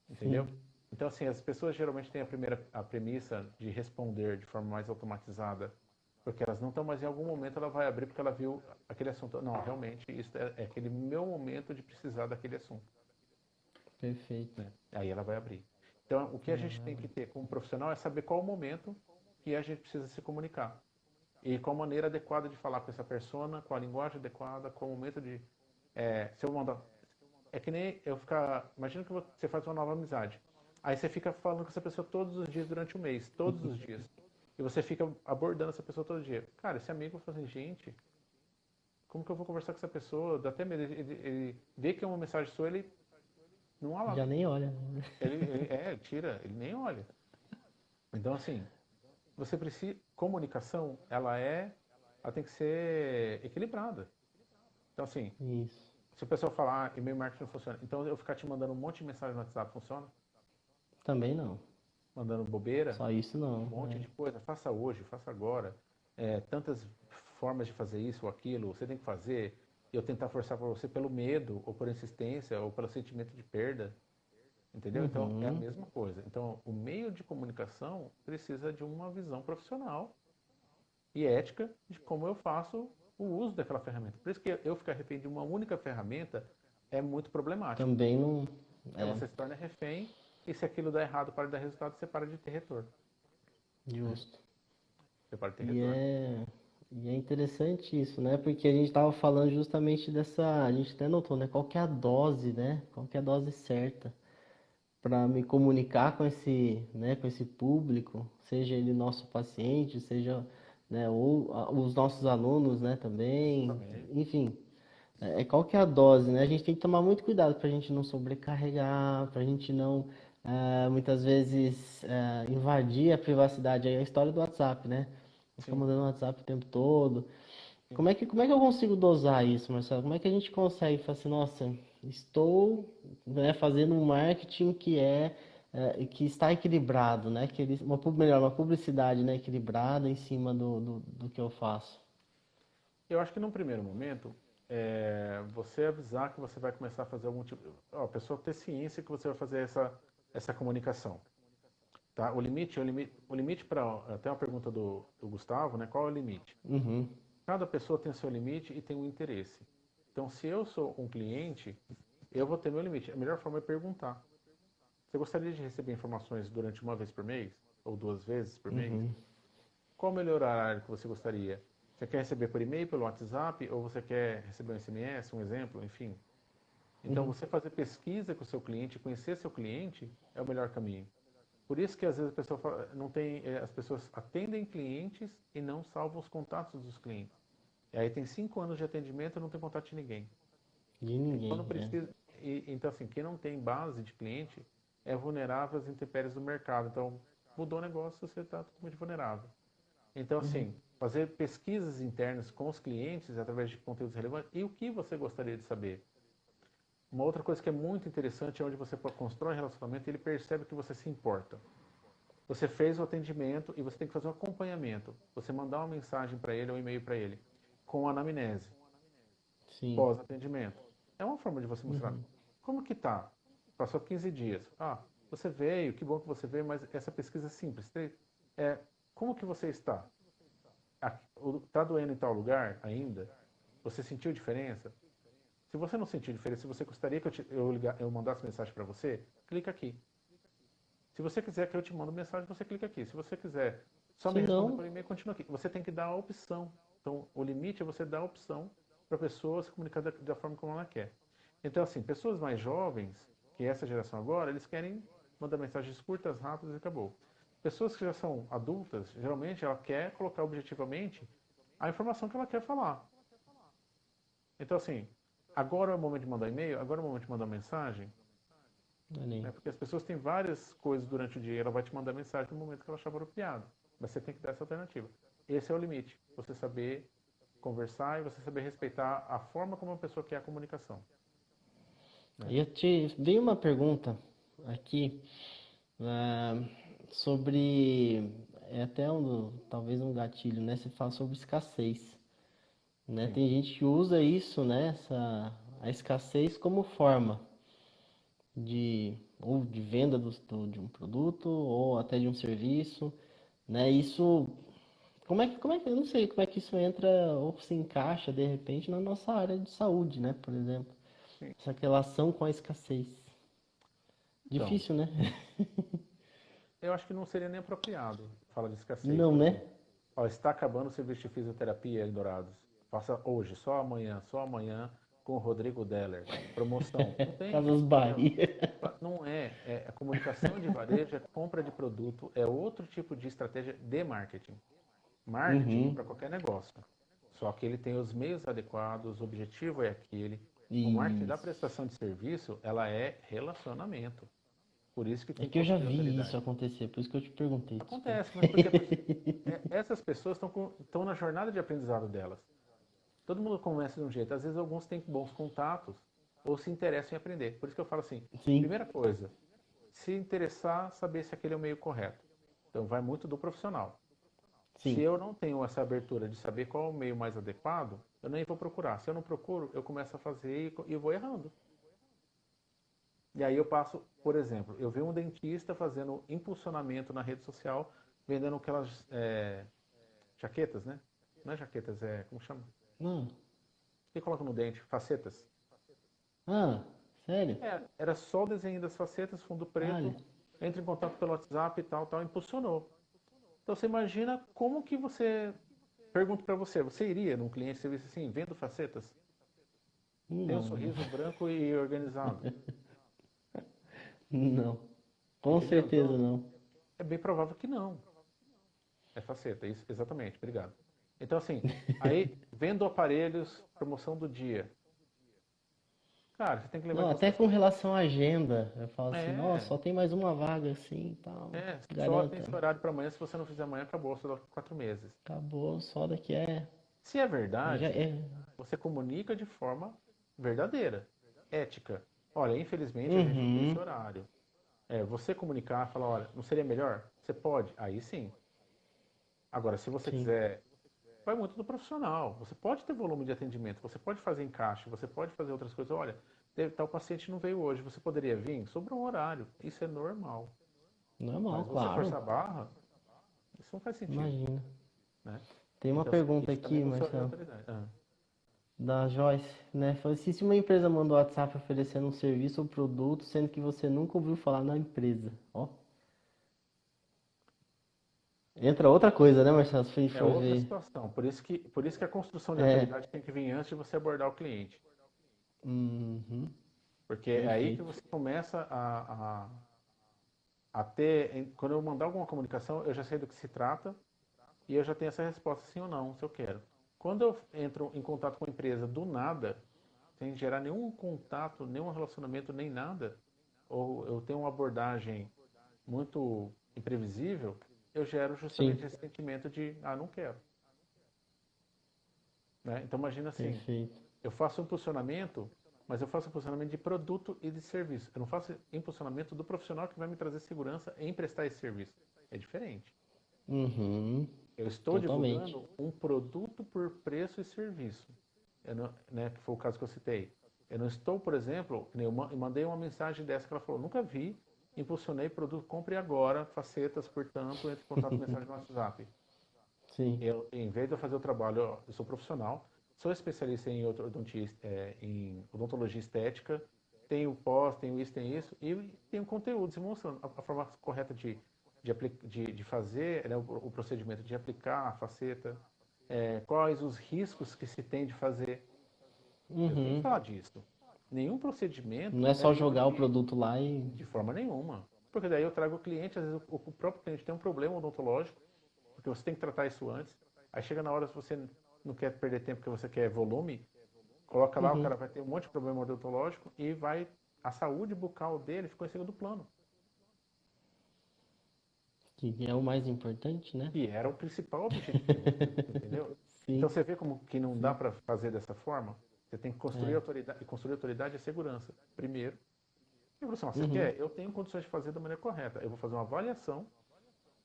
[SPEAKER 1] sim,
[SPEAKER 2] Entendeu? Então, assim, as pessoas geralmente têm a premissa de responder de forma mais automatizada, porque elas não estão, mas em algum momento ela vai abrir porque ela viu aquele assunto. Não, realmente, isso é aquele meu momento de precisar daquele assunto,
[SPEAKER 1] perfeito.
[SPEAKER 2] né? Aí ela vai abrir. Então, o que a
[SPEAKER 1] Ela
[SPEAKER 2] gente
[SPEAKER 1] vai
[SPEAKER 2] tem que
[SPEAKER 1] abrir.
[SPEAKER 2] ter como profissional é saber qual o momento que a gente precisa se comunicar. E qual a maneira adequada de falar com essa persona, qual a linguagem adequada, qual o momento de. Se eu mandar. É que nem eu ficar. Imagina que você faz uma nova amizade. Aí você fica falando com essa pessoa todos os dias durante o mês, todos os dias. E você fica abordando essa pessoa todo dia. Cara, esse amigo fala assim, gente, como que eu vou conversar com essa pessoa? Dá até medo. Ele vê que é uma mensagem sua, ele não
[SPEAKER 1] Já
[SPEAKER 2] abre.
[SPEAKER 1] nem olha, né?
[SPEAKER 2] Ele tira, ele nem olha. Então, assim, você precisa. Comunicação, ela tem que ser equilibrada. Então, assim,
[SPEAKER 1] Isso.
[SPEAKER 2] se o pessoal falar, e-mail marketing não funciona, então eu ficar te mandando um monte de mensagem no WhatsApp, funciona?
[SPEAKER 1] Também não.
[SPEAKER 2] Mandando bobeira,
[SPEAKER 1] Só isso
[SPEAKER 2] um
[SPEAKER 1] não.
[SPEAKER 2] monte
[SPEAKER 1] É.
[SPEAKER 2] de coisa, faça hoje, faça agora. Tantas formas de fazer isso ou aquilo, você tem que fazer, e eu tentar forçar para você pelo medo, ou por insistência, ou pelo sentimento de perda. Entendeu? Então, é a
[SPEAKER 1] Uhum.
[SPEAKER 2] mesma coisa. Então, o meio de comunicação precisa de uma visão profissional e ética de como eu faço o uso daquela ferramenta. Por isso que eu ficar refém de uma única ferramenta é muito problemático.
[SPEAKER 1] Também não. É,
[SPEAKER 2] Você se torna refém e se aquilo dá errado para dar resultado, você para de ter retorno. Né?
[SPEAKER 1] justo.
[SPEAKER 2] Você para de ter
[SPEAKER 1] E
[SPEAKER 2] retorno.
[SPEAKER 1] é, e é interessante isso, né? Porque a gente tava falando justamente dessa. A gente até notou, né? Qual que é a dose, né? Qual que é a dose certa para me comunicar com esse, né? Com esse público, seja ele nosso paciente, seja né? Ou os nossos alunos, né, também.
[SPEAKER 2] Também.
[SPEAKER 1] Enfim, qual que é a dose, né? A gente tem que tomar muito cuidado para a gente não sobrecarregar, para a gente não, muitas vezes, invadir a privacidade. Aí é a história do WhatsApp, né? Fica
[SPEAKER 2] Sim,
[SPEAKER 1] mandando WhatsApp o tempo todo.
[SPEAKER 2] sim.
[SPEAKER 1] Como é que eu consigo dosar isso, Marcelo? Como é que a gente consegue falar assim, nossa, estou, né, fazendo um marketing que está equilibrado, né? Melhor, uma publicidade, né, equilibrada em cima do que eu faço.
[SPEAKER 2] Eu acho que num primeiro momento, você avisar que você vai começar a fazer algum tipo. Ó, a pessoa ter ciência que você vai fazer essa comunicação. Tá? O limite para. Até uma pergunta do Gustavo, né? Qual é o limite?
[SPEAKER 1] Uhum,
[SPEAKER 2] Cada pessoa tem o seu limite e tem um interesse. Então, se eu sou um cliente, eu vou ter meu limite. A melhor forma é perguntar. Você gostaria de receber informações durante uma vez por mês? Ou 2 vezes por mês?
[SPEAKER 1] uhum,
[SPEAKER 2] Qual o melhor horário que você gostaria? Você quer receber por e-mail, pelo WhatsApp, ou você quer receber um SMS, um exemplo, enfim? Então,
[SPEAKER 1] uhum.
[SPEAKER 2] você fazer pesquisa com o seu cliente, conhecer seu cliente, é o melhor caminho. Por isso que às vezes a pessoa não tem, as pessoas atendem clientes e não salvam os contatos dos clientes. E aí tem 5 anos de atendimento e não tem contato de ninguém.
[SPEAKER 1] De
[SPEAKER 2] Então
[SPEAKER 1] ninguém,
[SPEAKER 2] não
[SPEAKER 1] é.
[SPEAKER 2] precisa. Então assim, quem não tem base de cliente é vulnerável às intempéries do mercado. Então mudou o negócio, você está totalmente vulnerável. Então
[SPEAKER 1] Uhum,
[SPEAKER 2] assim, fazer pesquisas internas com os clientes através de conteúdos relevantes e o que você gostaria de saber. Uma outra coisa que é muito interessante é onde você constrói um relacionamento e ele percebe que você se importa. Você fez o atendimento e você tem que fazer um acompanhamento. Você mandar uma mensagem para ele ou um e-mail para ele com anamnese,
[SPEAKER 1] sim.
[SPEAKER 2] pós-atendimento. É uma forma de você mostrar
[SPEAKER 1] Uhum.
[SPEAKER 2] como que tá. Passou 15 dias. Ah, você veio, que bom que você veio, mas essa pesquisa é simples. É, como que você está? Está doendo em tal lugar ainda? Você sentiu diferença? Se você não sentiu diferença, se você gostaria que eu mandasse mensagem para você, clica aqui. Se você quiser que eu te mando mensagem, você clica aqui. Se você quiser só me
[SPEAKER 1] Se
[SPEAKER 2] responder
[SPEAKER 1] não,
[SPEAKER 2] por e-mail, continua aqui. Você tem que dar a opção. Então, o limite é você dar a opção para a pessoa se comunicar da forma como ela quer. Então, assim, pessoas mais jovens, que é essa geração agora, eles querem mandar mensagens curtas, rápidas e acabou. Pessoas que já são adultas, geralmente ela quer colocar objetivamente a informação que ela quer falar. Então, assim, agora é o momento de mandar e-mail, agora é o momento de mandar mensagem,
[SPEAKER 1] ali.
[SPEAKER 2] né? Porque as pessoas têm várias coisas durante o dia, ela vai te mandar mensagem no momento que ela achar apropriado. Mas você tem que dar essa alternativa. Esse é o limite. Você saber conversar e você saber respeitar a forma como a pessoa quer a comunicação, né?
[SPEAKER 1] Eu te veio uma pergunta aqui, ah, sobre até talvez um gatilho, né? Você fala sobre escassez, né?
[SPEAKER 2] Sim.
[SPEAKER 1] Tem gente que usa isso, né? A escassez como forma ou de venda de um produto ou até de um serviço, né? Isso, eu não sei como é que isso entra ou se encaixa de repente na nossa área de saúde, né? Por exemplo,
[SPEAKER 2] Sim.
[SPEAKER 1] essa relação com a escassez.
[SPEAKER 2] Então,
[SPEAKER 1] Difícil, né?
[SPEAKER 2] eu acho que não seria nem apropriado falar de escassez.
[SPEAKER 1] Não,
[SPEAKER 2] Por
[SPEAKER 1] né?
[SPEAKER 2] exemplo, ó, está acabando o serviço de fisioterapia em Dourados. Faça hoje, só amanhã, com o Rodrigo Deller. Promoção. Não tem,
[SPEAKER 1] Casas
[SPEAKER 2] entendeu?
[SPEAKER 1] Bahia.
[SPEAKER 2] Não é a comunicação de varejo, é compra de produto, é outro tipo de estratégia de marketing. Marketing é
[SPEAKER 1] Uhum.
[SPEAKER 2] para qualquer negócio. Só que ele tem os meios adequados, o objetivo é aquele. O marketing da
[SPEAKER 1] Isso.
[SPEAKER 2] prestação de serviço, ela é relacionamento. Por isso que
[SPEAKER 1] É
[SPEAKER 2] tem
[SPEAKER 1] que eu já
[SPEAKER 2] postura e
[SPEAKER 1] vi isso
[SPEAKER 2] autoridade.
[SPEAKER 1] acontecer, por isso que eu te perguntei, desculpa.
[SPEAKER 2] Acontece, mas porque essas pessoas estão na jornada de aprendizado delas. Todo mundo começa de um jeito. Às vezes alguns têm bons contatos ou se interessam em aprender. Por isso que eu falo assim,
[SPEAKER 1] Sim,
[SPEAKER 2] primeira coisa, se interessar, saber se aquele é o meio correto. Então vai muito do profissional. Se
[SPEAKER 1] sim.
[SPEAKER 2] eu não tenho essa abertura de saber qual é o meio mais adequado, eu nem vou procurar. Se eu não procuro, eu começo a fazer e eu vou errando. E aí eu passo, por exemplo, eu vi um dentista fazendo impulsionamento na rede social, vendendo aquelas jaquetas, né? Não é jaquetas, como chama?
[SPEAKER 1] Ah,
[SPEAKER 2] Que coloca no dente? Facetas.
[SPEAKER 1] ah, sério?
[SPEAKER 2] Era só o desenho das facetas, fundo
[SPEAKER 1] Olha.
[SPEAKER 2] preto, entra em contato pelo WhatsApp e tal, tal, impulsionou. Então você imagina como que você, pergunto para você, você iria num cliente serviço assim, vendo facetas? Tem um
[SPEAKER 1] Não,
[SPEAKER 2] sorriso branco e organizado,
[SPEAKER 1] não. Com
[SPEAKER 2] entendeu?
[SPEAKER 1] certeza
[SPEAKER 2] Então
[SPEAKER 1] não.
[SPEAKER 2] é bem provável que não. É faceta, isso, exatamente, obrigado. Então, assim, aí, vendo aparelhos, promoção do dia. Cara, você tem que levar em
[SPEAKER 1] Não, até com
[SPEAKER 2] consideração.
[SPEAKER 1] relação à agenda, eu falo assim, nossa,
[SPEAKER 2] É,
[SPEAKER 1] só tem mais uma vaga assim e tal,
[SPEAKER 2] só tem
[SPEAKER 1] garanta.
[SPEAKER 2] esse horário para amanhã, se você não fizer amanhã, acabou, só daqui 4 meses.
[SPEAKER 1] Acabou, só daqui é.
[SPEAKER 2] Se é
[SPEAKER 1] Já
[SPEAKER 2] verdade,
[SPEAKER 1] é.
[SPEAKER 2] você comunica de forma verdadeira, ética. Olha, infelizmente a gente não tem esse
[SPEAKER 1] Uhum,
[SPEAKER 2] horário. Você comunicar, falar, olha, não seria melhor? Você pode? Aí sim. Agora, se você
[SPEAKER 1] sim.
[SPEAKER 2] quiser, vai muito do profissional. Você pode ter volume de atendimento, você pode fazer encaixe, você pode fazer outras coisas. Olha, tal paciente não veio hoje, você poderia vir? Sobrou um horário. Isso é normal.
[SPEAKER 1] Normal,
[SPEAKER 2] Mas você
[SPEAKER 1] claro.
[SPEAKER 2] forçar a barra, isso não faz sentido,
[SPEAKER 1] Imagina.
[SPEAKER 2] né?
[SPEAKER 1] Tem uma
[SPEAKER 2] Então,
[SPEAKER 1] pergunta
[SPEAKER 2] isso também
[SPEAKER 1] aqui,
[SPEAKER 2] não é
[SPEAKER 1] Marcelo,
[SPEAKER 2] autoridade.
[SPEAKER 1] da Joyce, né? Falou assim, se uma empresa mandou WhatsApp oferecendo um serviço ou produto, sendo que você nunca ouviu falar na empresa. Ó, entra outra coisa, né, Marcelo? Se a gente
[SPEAKER 2] É
[SPEAKER 1] for
[SPEAKER 2] outra
[SPEAKER 1] ver.
[SPEAKER 2] situação. Por isso que a construção de
[SPEAKER 1] É.
[SPEAKER 2] autoridade tem que vir antes de você abordar o cliente.
[SPEAKER 1] Uhum,
[SPEAKER 2] Porque é aí que
[SPEAKER 1] perfeito.
[SPEAKER 2] você começa a ter. Quando eu mandar alguma comunicação, eu já sei do que se trata e eu já tenho essa resposta, sim ou não, se eu quero. Quando eu entro em contato com a empresa do nada, sem gerar nenhum contato, nenhum relacionamento, nem nada, ou eu tenho uma abordagem muito imprevisível, eu gero justamente
[SPEAKER 1] Sim,
[SPEAKER 2] esse sentimento de, não quero. Né? Então imagina assim,
[SPEAKER 1] perfeito.
[SPEAKER 2] eu faço impulsionamento, mas eu faço impulsionamento de produto e de serviço. Eu não faço impulsionamento do profissional que vai me trazer segurança em prestar esse serviço. É diferente.
[SPEAKER 1] Uhum,
[SPEAKER 2] Eu estou
[SPEAKER 1] totalmente.
[SPEAKER 2] divulgando um produto por preço e serviço. Né, que foi o caso que eu citei. Eu não estou, por exemplo, eu mandei uma mensagem dessa que ela falou, nunca vi, impulsionei produto, compre agora, facetas, portanto, entre em contato com mensagem no WhatsApp.
[SPEAKER 1] Sim.
[SPEAKER 2] Em vez de eu fazer o trabalho, eu sou profissional, sou especialista em odontologia estética, tenho pós, tenho isso, e tenho conteúdo demonstrando a forma correta de fazer, né, o procedimento de aplicar a faceta, quais os riscos que se tem de fazer. Eu tenho que
[SPEAKER 1] Uhum.
[SPEAKER 2] falar disso. Nenhum
[SPEAKER 1] Não
[SPEAKER 2] procedimento
[SPEAKER 1] é
[SPEAKER 2] é
[SPEAKER 1] só jogar o
[SPEAKER 2] meme,
[SPEAKER 1] produto lá e.
[SPEAKER 2] de forma nenhuma. Porque daí eu trago o cliente, às vezes o próprio cliente tem um problema odontológico, porque você tem que tratar isso antes. Aí chega na hora, se você não quer perder tempo, porque você quer volume, coloca lá, o
[SPEAKER 1] Uhum.
[SPEAKER 2] cara vai ter um monte de problema odontológico e a saúde bucal dele ficou em segundo plano.
[SPEAKER 1] Que é o mais importante, né?
[SPEAKER 2] E era o principal objetivo, entendeu? Então
[SPEAKER 1] Sim,
[SPEAKER 2] você vê como que não dá
[SPEAKER 1] sim.
[SPEAKER 2] para fazer dessa forma? Você tem que construir
[SPEAKER 1] É.
[SPEAKER 2] autoridade, e construir autoridade é segurança, primeiro. E você, você
[SPEAKER 1] Uhum.
[SPEAKER 2] quer? Eu tenho condições de fazer da maneira correta. Eu vou fazer uma avaliação,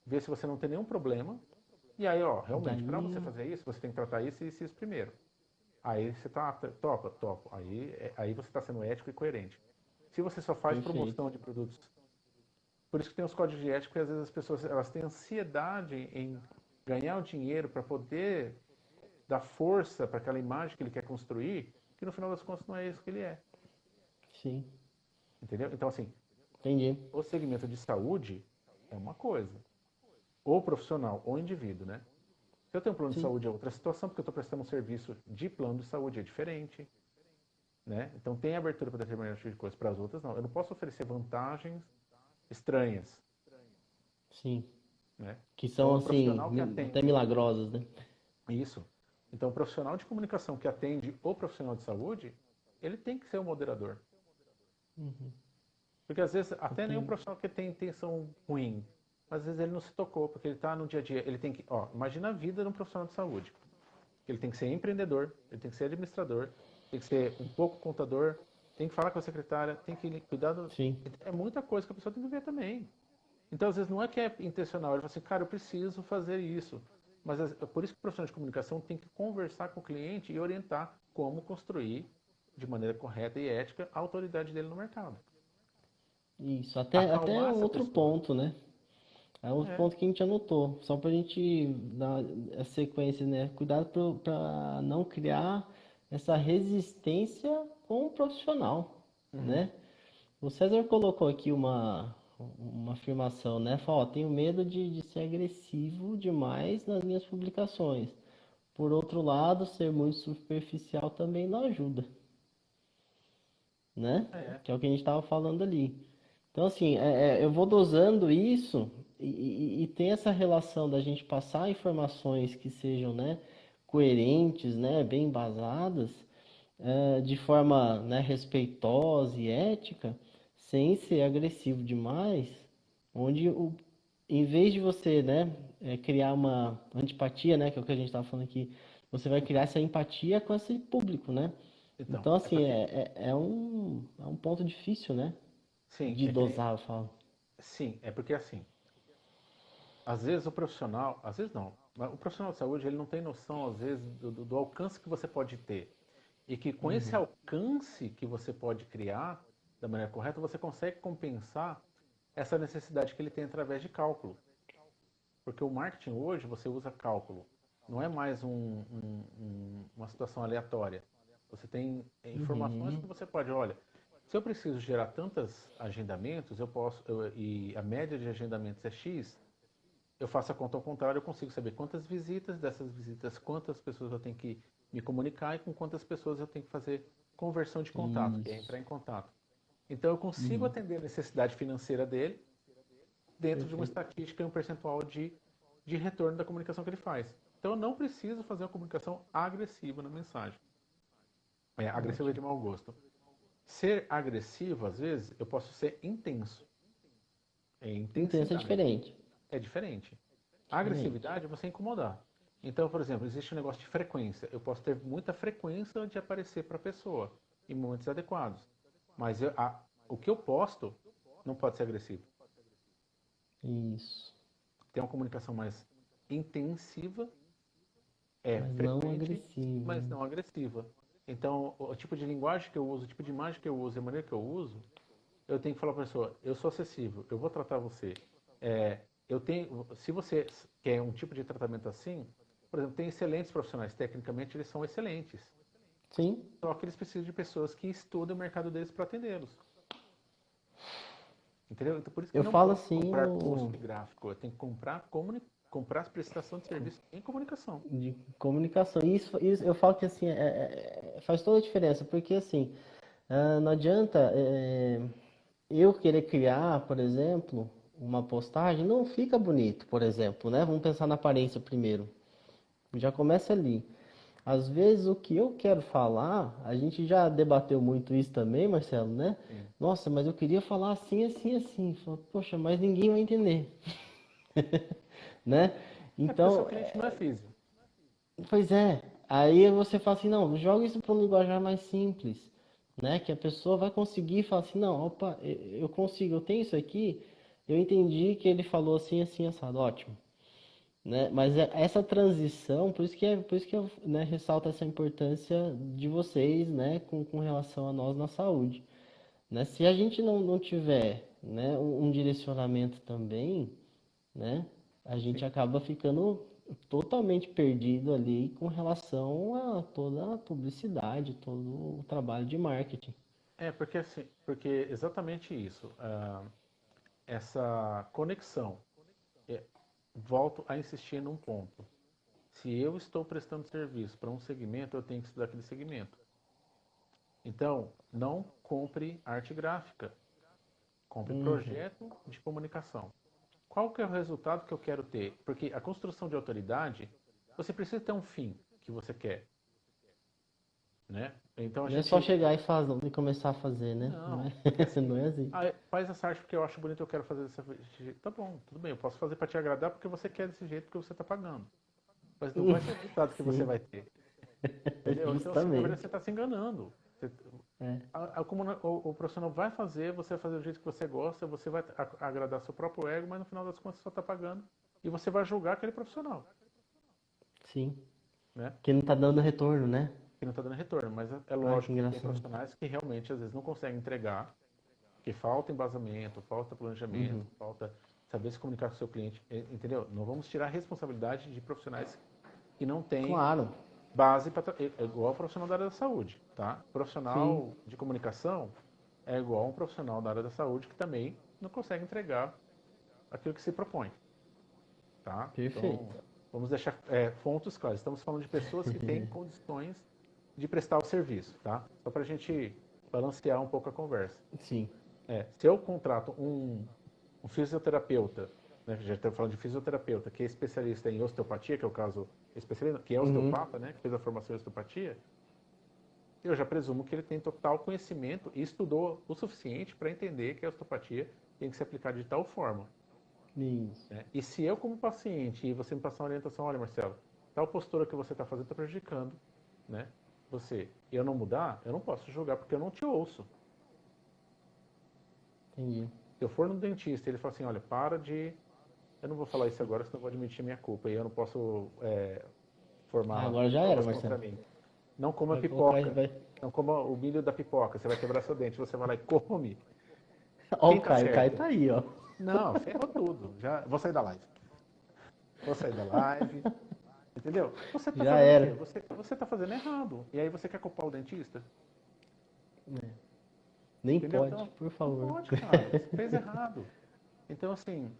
[SPEAKER 2] ver se você não tem nenhum problema. E aí, ó, realmente, para você
[SPEAKER 1] Daí.
[SPEAKER 2] fazer isso, você tem que tratar isso e isso primeiro. Aí você topa, topo. Aí você está sendo ético e coerente. Se você só faz
[SPEAKER 1] Perfeito.
[SPEAKER 2] promoção de produtos, por isso que tem os códigos de ética, porque às vezes as pessoas elas têm ansiedade em ganhar o dinheiro para poder dar força para aquela imagem que ele quer construir, que no final das contas não é isso que ele é.
[SPEAKER 1] Sim.
[SPEAKER 2] Entendeu? Então, assim,
[SPEAKER 1] Entendi.
[SPEAKER 2] o segmento de saúde é uma coisa, ou profissional, ou indivíduo, né? Se eu tenho um plano de
[SPEAKER 1] Sim.
[SPEAKER 2] saúde é outra situação, porque eu estou prestando um serviço de plano de saúde, é diferente. Né? Então tem abertura para determinado tipo de coisa, para as outras não. Eu não posso oferecer vantagens estranhas,
[SPEAKER 1] Sim.
[SPEAKER 2] né?
[SPEAKER 1] Que
[SPEAKER 2] Então
[SPEAKER 1] são
[SPEAKER 2] o
[SPEAKER 1] assim,
[SPEAKER 2] profissional que
[SPEAKER 1] até
[SPEAKER 2] atende
[SPEAKER 1] milagrosas, né?
[SPEAKER 2] isso, então o profissional de comunicação que atende o profissional de saúde, ele tem que ser o moderador,
[SPEAKER 1] Uhum.
[SPEAKER 2] porque às vezes até nenhum
[SPEAKER 1] Entendi.
[SPEAKER 2] profissional que tem intenção ruim, mas às vezes ele não se tocou porque ele está no dia a dia, ele tem que, ó, imagina a vida de um profissional de saúde, ele tem que ser empreendedor, ele tem que ser administrador, tem que ser um pouco contador, tem que falar com a secretária, tem que cuidar do...
[SPEAKER 1] Sim.
[SPEAKER 2] É muita coisa que a pessoa tem que ver também. Então, às vezes, não é que é intencional. Ele fala assim, cara, eu preciso fazer isso. Mas é por isso que o profissional de comunicação tem que conversar com o cliente e orientar como construir de maneira correta e ética a autoridade dele no mercado.
[SPEAKER 1] Isso. Até
[SPEAKER 2] Acalmar essa
[SPEAKER 1] outro
[SPEAKER 2] pessoa.
[SPEAKER 1] ponto, né? É outro
[SPEAKER 2] É,
[SPEAKER 1] ponto que a gente anotou. Só pra gente dar a sequência, né? Cuidado pra não criar essa resistência com o profissional,
[SPEAKER 2] uhum,
[SPEAKER 1] né? O César colocou aqui uma afirmação, né? Falou, ó, tenho medo de ser agressivo demais nas minhas publicações. Por outro lado, ser muito superficial também não ajuda, né?
[SPEAKER 2] é,
[SPEAKER 1] Que é o que a gente estava falando ali. Então, assim, eu vou dosando isso e tem essa relação da gente passar informações que sejam, né, coerentes, né, bem embasadas, de forma, né, respeitosa e ética, sem ser agressivo demais, onde em vez de você, né, criar uma antipatia, né, que é o que a gente estava falando aqui, você vai criar essa empatia com esse público, né?
[SPEAKER 2] Então,
[SPEAKER 1] Então,
[SPEAKER 2] é
[SPEAKER 1] assim,
[SPEAKER 2] porque,
[SPEAKER 1] é um ponto difícil, né?
[SPEAKER 2] sim,
[SPEAKER 1] De
[SPEAKER 2] é que nem,
[SPEAKER 1] dosar, eu falo.
[SPEAKER 2] sim, é porque assim, às vezes o profissional, às vezes não, mas o profissional de saúde, ele não tem noção, às vezes, do alcance que você pode ter. E que com esse
[SPEAKER 1] Uhum.
[SPEAKER 2] alcance que você pode criar da maneira correta, você consegue compensar essa necessidade que ele tem através de cálculo. Porque o marketing hoje, você usa cálculo. Não é mais uma situação aleatória. Você tem informações
[SPEAKER 1] Uhum.
[SPEAKER 2] que você pode, olha, se eu preciso gerar tantos agendamentos, e a média de agendamentos é X, eu faço a conta ao contrário, eu consigo saber quantas visitas, dessas visitas, quantas pessoas eu tenho que me comunicar e com quantas pessoas eu tenho que fazer conversão de contato, que é
[SPEAKER 1] Isso.
[SPEAKER 2] entrar em contato. Então eu consigo
[SPEAKER 1] Uhum.
[SPEAKER 2] atender a necessidade financeira dele dentro de uma
[SPEAKER 1] Perfeito.
[SPEAKER 2] estatística e um percentual de retorno da comunicação que ele faz. Então eu não preciso fazer uma comunicação agressiva na mensagem. Agressiva de
[SPEAKER 1] Ótimo.
[SPEAKER 2] mau gosto. Ser agressivo, às vezes, eu posso ser intenso. É
[SPEAKER 1] Intenso é
[SPEAKER 2] intensidade.
[SPEAKER 1] diferente.
[SPEAKER 2] É diferente. A
[SPEAKER 1] Diferente.
[SPEAKER 2] agressividade é você incomodar. Então, por exemplo, existe um negócio de frequência. Eu posso ter muita frequência de aparecer para a pessoa em momentos adequados. Mas o que eu posto não pode ser agressivo.
[SPEAKER 1] Isso.
[SPEAKER 2] Tem uma comunicação mais intensiva, é
[SPEAKER 1] Mas não
[SPEAKER 2] frequente,
[SPEAKER 1] agressivo,
[SPEAKER 2] mas
[SPEAKER 1] né?
[SPEAKER 2] não agressiva. Então, o tipo de linguagem que eu uso, o tipo de imagem que eu uso, a maneira que eu uso, eu tenho que falar para a pessoa, eu sou acessível, eu vou tratar você. Se você quer um tipo de tratamento assim, por exemplo, tem excelentes profissionais, tecnicamente eles são excelentes.
[SPEAKER 1] Sim.
[SPEAKER 2] Só que eles precisam de pessoas que estudem o mercado deles para atendê-los. Entendeu? Então, por isso que
[SPEAKER 1] Eu
[SPEAKER 2] eu não
[SPEAKER 1] falo
[SPEAKER 2] posso
[SPEAKER 1] assim,
[SPEAKER 2] comprar curso de gráfico. Eu tenho que comprar prestação de serviço em comunicação.
[SPEAKER 1] de comunicação. Isso eu falo que assim, faz toda a diferença, porque assim, não adianta eu querer criar, por exemplo, uma postagem, não fica bonito, por exemplo, né? Vamos pensar na aparência primeiro. Já começa ali. Às vezes o que eu quero falar, a gente já debateu muito isso também, Marcelo, né?
[SPEAKER 2] Sim.
[SPEAKER 1] Nossa, mas eu queria falar assim, assim, assim. Poxa, mas ninguém vai entender, né?
[SPEAKER 2] É porque o seu
[SPEAKER 1] Então,
[SPEAKER 2] cliente não é físico.
[SPEAKER 1] pois é. Aí você fala assim, não, joga isso para um linguajar mais simples, né? Que a pessoa vai conseguir falar assim, não, opa, eu consigo, eu tenho isso aqui, eu entendi que ele falou assim, assim, assado, ótimo. Né? Mas essa transição, por isso que eu, né, ressalto essa importância de vocês, né, com relação a nós na saúde, né? Se a gente não tiver, né, um direcionamento também, né, a gente
[SPEAKER 2] Sim.
[SPEAKER 1] acaba ficando totalmente perdido ali com relação a toda a publicidade, todo o trabalho de marketing.
[SPEAKER 2] Porque assim, porque exatamente isso. Essa conexão. É, volto a insistir num ponto. Se eu estou prestando serviço para um segmento, eu tenho que estudar aquele segmento. Então, não compre arte gráfica, compre
[SPEAKER 1] Uhum.
[SPEAKER 2] projeto de comunicação. Qual que é o resultado que eu quero ter? Porque a construção de autoridade, você precisa ter um fim que você quer, né? Então a
[SPEAKER 1] Não é só
[SPEAKER 2] gente,
[SPEAKER 1] chegar e começar a fazer, né?
[SPEAKER 2] não, porque
[SPEAKER 1] Não
[SPEAKER 2] assim,
[SPEAKER 1] é assim.
[SPEAKER 2] faz essa arte porque eu acho bonito, eu quero fazer desse jeito. Tá bom, tudo bem, eu posso fazer para te agradar porque você quer desse jeito porque você está pagando. Mas não vai ser o resultado que você
[SPEAKER 1] Sim,
[SPEAKER 2] vai ter, entendeu? Então, assim, na verdade, você
[SPEAKER 1] justamente.
[SPEAKER 2] está se enganando.
[SPEAKER 1] É,
[SPEAKER 2] O profissional vai fazer, você vai fazer do jeito que você gosta, você vai agradar seu próprio ego, mas no final das contas você só está pagando e você vai julgar aquele profissional,
[SPEAKER 1] sim.
[SPEAKER 2] né?
[SPEAKER 1] Que não tá dando retorno, né?
[SPEAKER 2] Que não está dando retorno. Mas é
[SPEAKER 1] Ai, que
[SPEAKER 2] lógico que tem
[SPEAKER 1] engraçado.
[SPEAKER 2] profissionais que realmente às vezes não conseguem entregar, que falta embasamento, falta planejamento,
[SPEAKER 1] Uhum.
[SPEAKER 2] falta saber se comunicar com o seu cliente, entendeu? Não vamos tirar a responsabilidade de profissionais que não têm
[SPEAKER 1] Claro,
[SPEAKER 2] base para é igual ao profissional da área da saúde, tá?
[SPEAKER 1] sim,
[SPEAKER 2] Profissional de comunicação é igual a um profissional da área da saúde que também não consegue entregar aquilo que se propõe, tá? Então,
[SPEAKER 1] perfeito.
[SPEAKER 2] vamos deixar pontos claros. Estamos falando de pessoas que têm condições de prestar o serviço, tá? Só para a gente balancear um pouco a conversa.
[SPEAKER 1] Sim.
[SPEAKER 2] Se eu contrato um fisioterapeuta, né, já estamos falando de fisioterapeuta, que é especialista em osteopatia, que é o caso especialista, que é
[SPEAKER 1] Uhum.
[SPEAKER 2] osteopata, né, que fez a formação em osteopatia, eu já presumo que ele tem total conhecimento e estudou o suficiente para entender que a osteopatia tem que se aplicar de tal forma.
[SPEAKER 1] Isso.
[SPEAKER 2] Né? E se eu, como paciente, e você me passar uma orientação, olha, Marcelo, tal postura que você está fazendo está prejudicando, né, você, e eu não mudar, eu não posso julgar porque eu não te ouço.
[SPEAKER 1] Entendi.
[SPEAKER 2] Se eu for no dentista e ele fala assim, olha, para de... Eu não vou falar isso agora, senão eu vou admitir minha culpa. E eu não posso
[SPEAKER 1] Ah,
[SPEAKER 2] formar
[SPEAKER 1] agora já era,
[SPEAKER 2] provas contra
[SPEAKER 1] Marcelo.
[SPEAKER 2] mim. Não coma
[SPEAKER 1] Vai colocar,
[SPEAKER 2] pipoca.
[SPEAKER 1] vai.
[SPEAKER 2] Não coma o milho da pipoca. Você vai quebrar seu dente. Você vai lá e come.
[SPEAKER 1] Ó,
[SPEAKER 2] Quem
[SPEAKER 1] o
[SPEAKER 2] tá
[SPEAKER 1] Caio. O Caio
[SPEAKER 2] certo?
[SPEAKER 1] tá aí, ó.
[SPEAKER 2] Não, ferrou tudo. Já vou sair da live. Vou sair da live. Entendeu? Você tá
[SPEAKER 1] Já
[SPEAKER 2] fazendo o quê?
[SPEAKER 1] era.
[SPEAKER 2] Você tá fazendo errado. E aí você quer culpar o dentista?
[SPEAKER 1] Nem
[SPEAKER 2] Entendeu?
[SPEAKER 1] pode,
[SPEAKER 2] Então,
[SPEAKER 1] por
[SPEAKER 2] não
[SPEAKER 1] favor.
[SPEAKER 2] pode, cara. Você fez errado. Então, assim,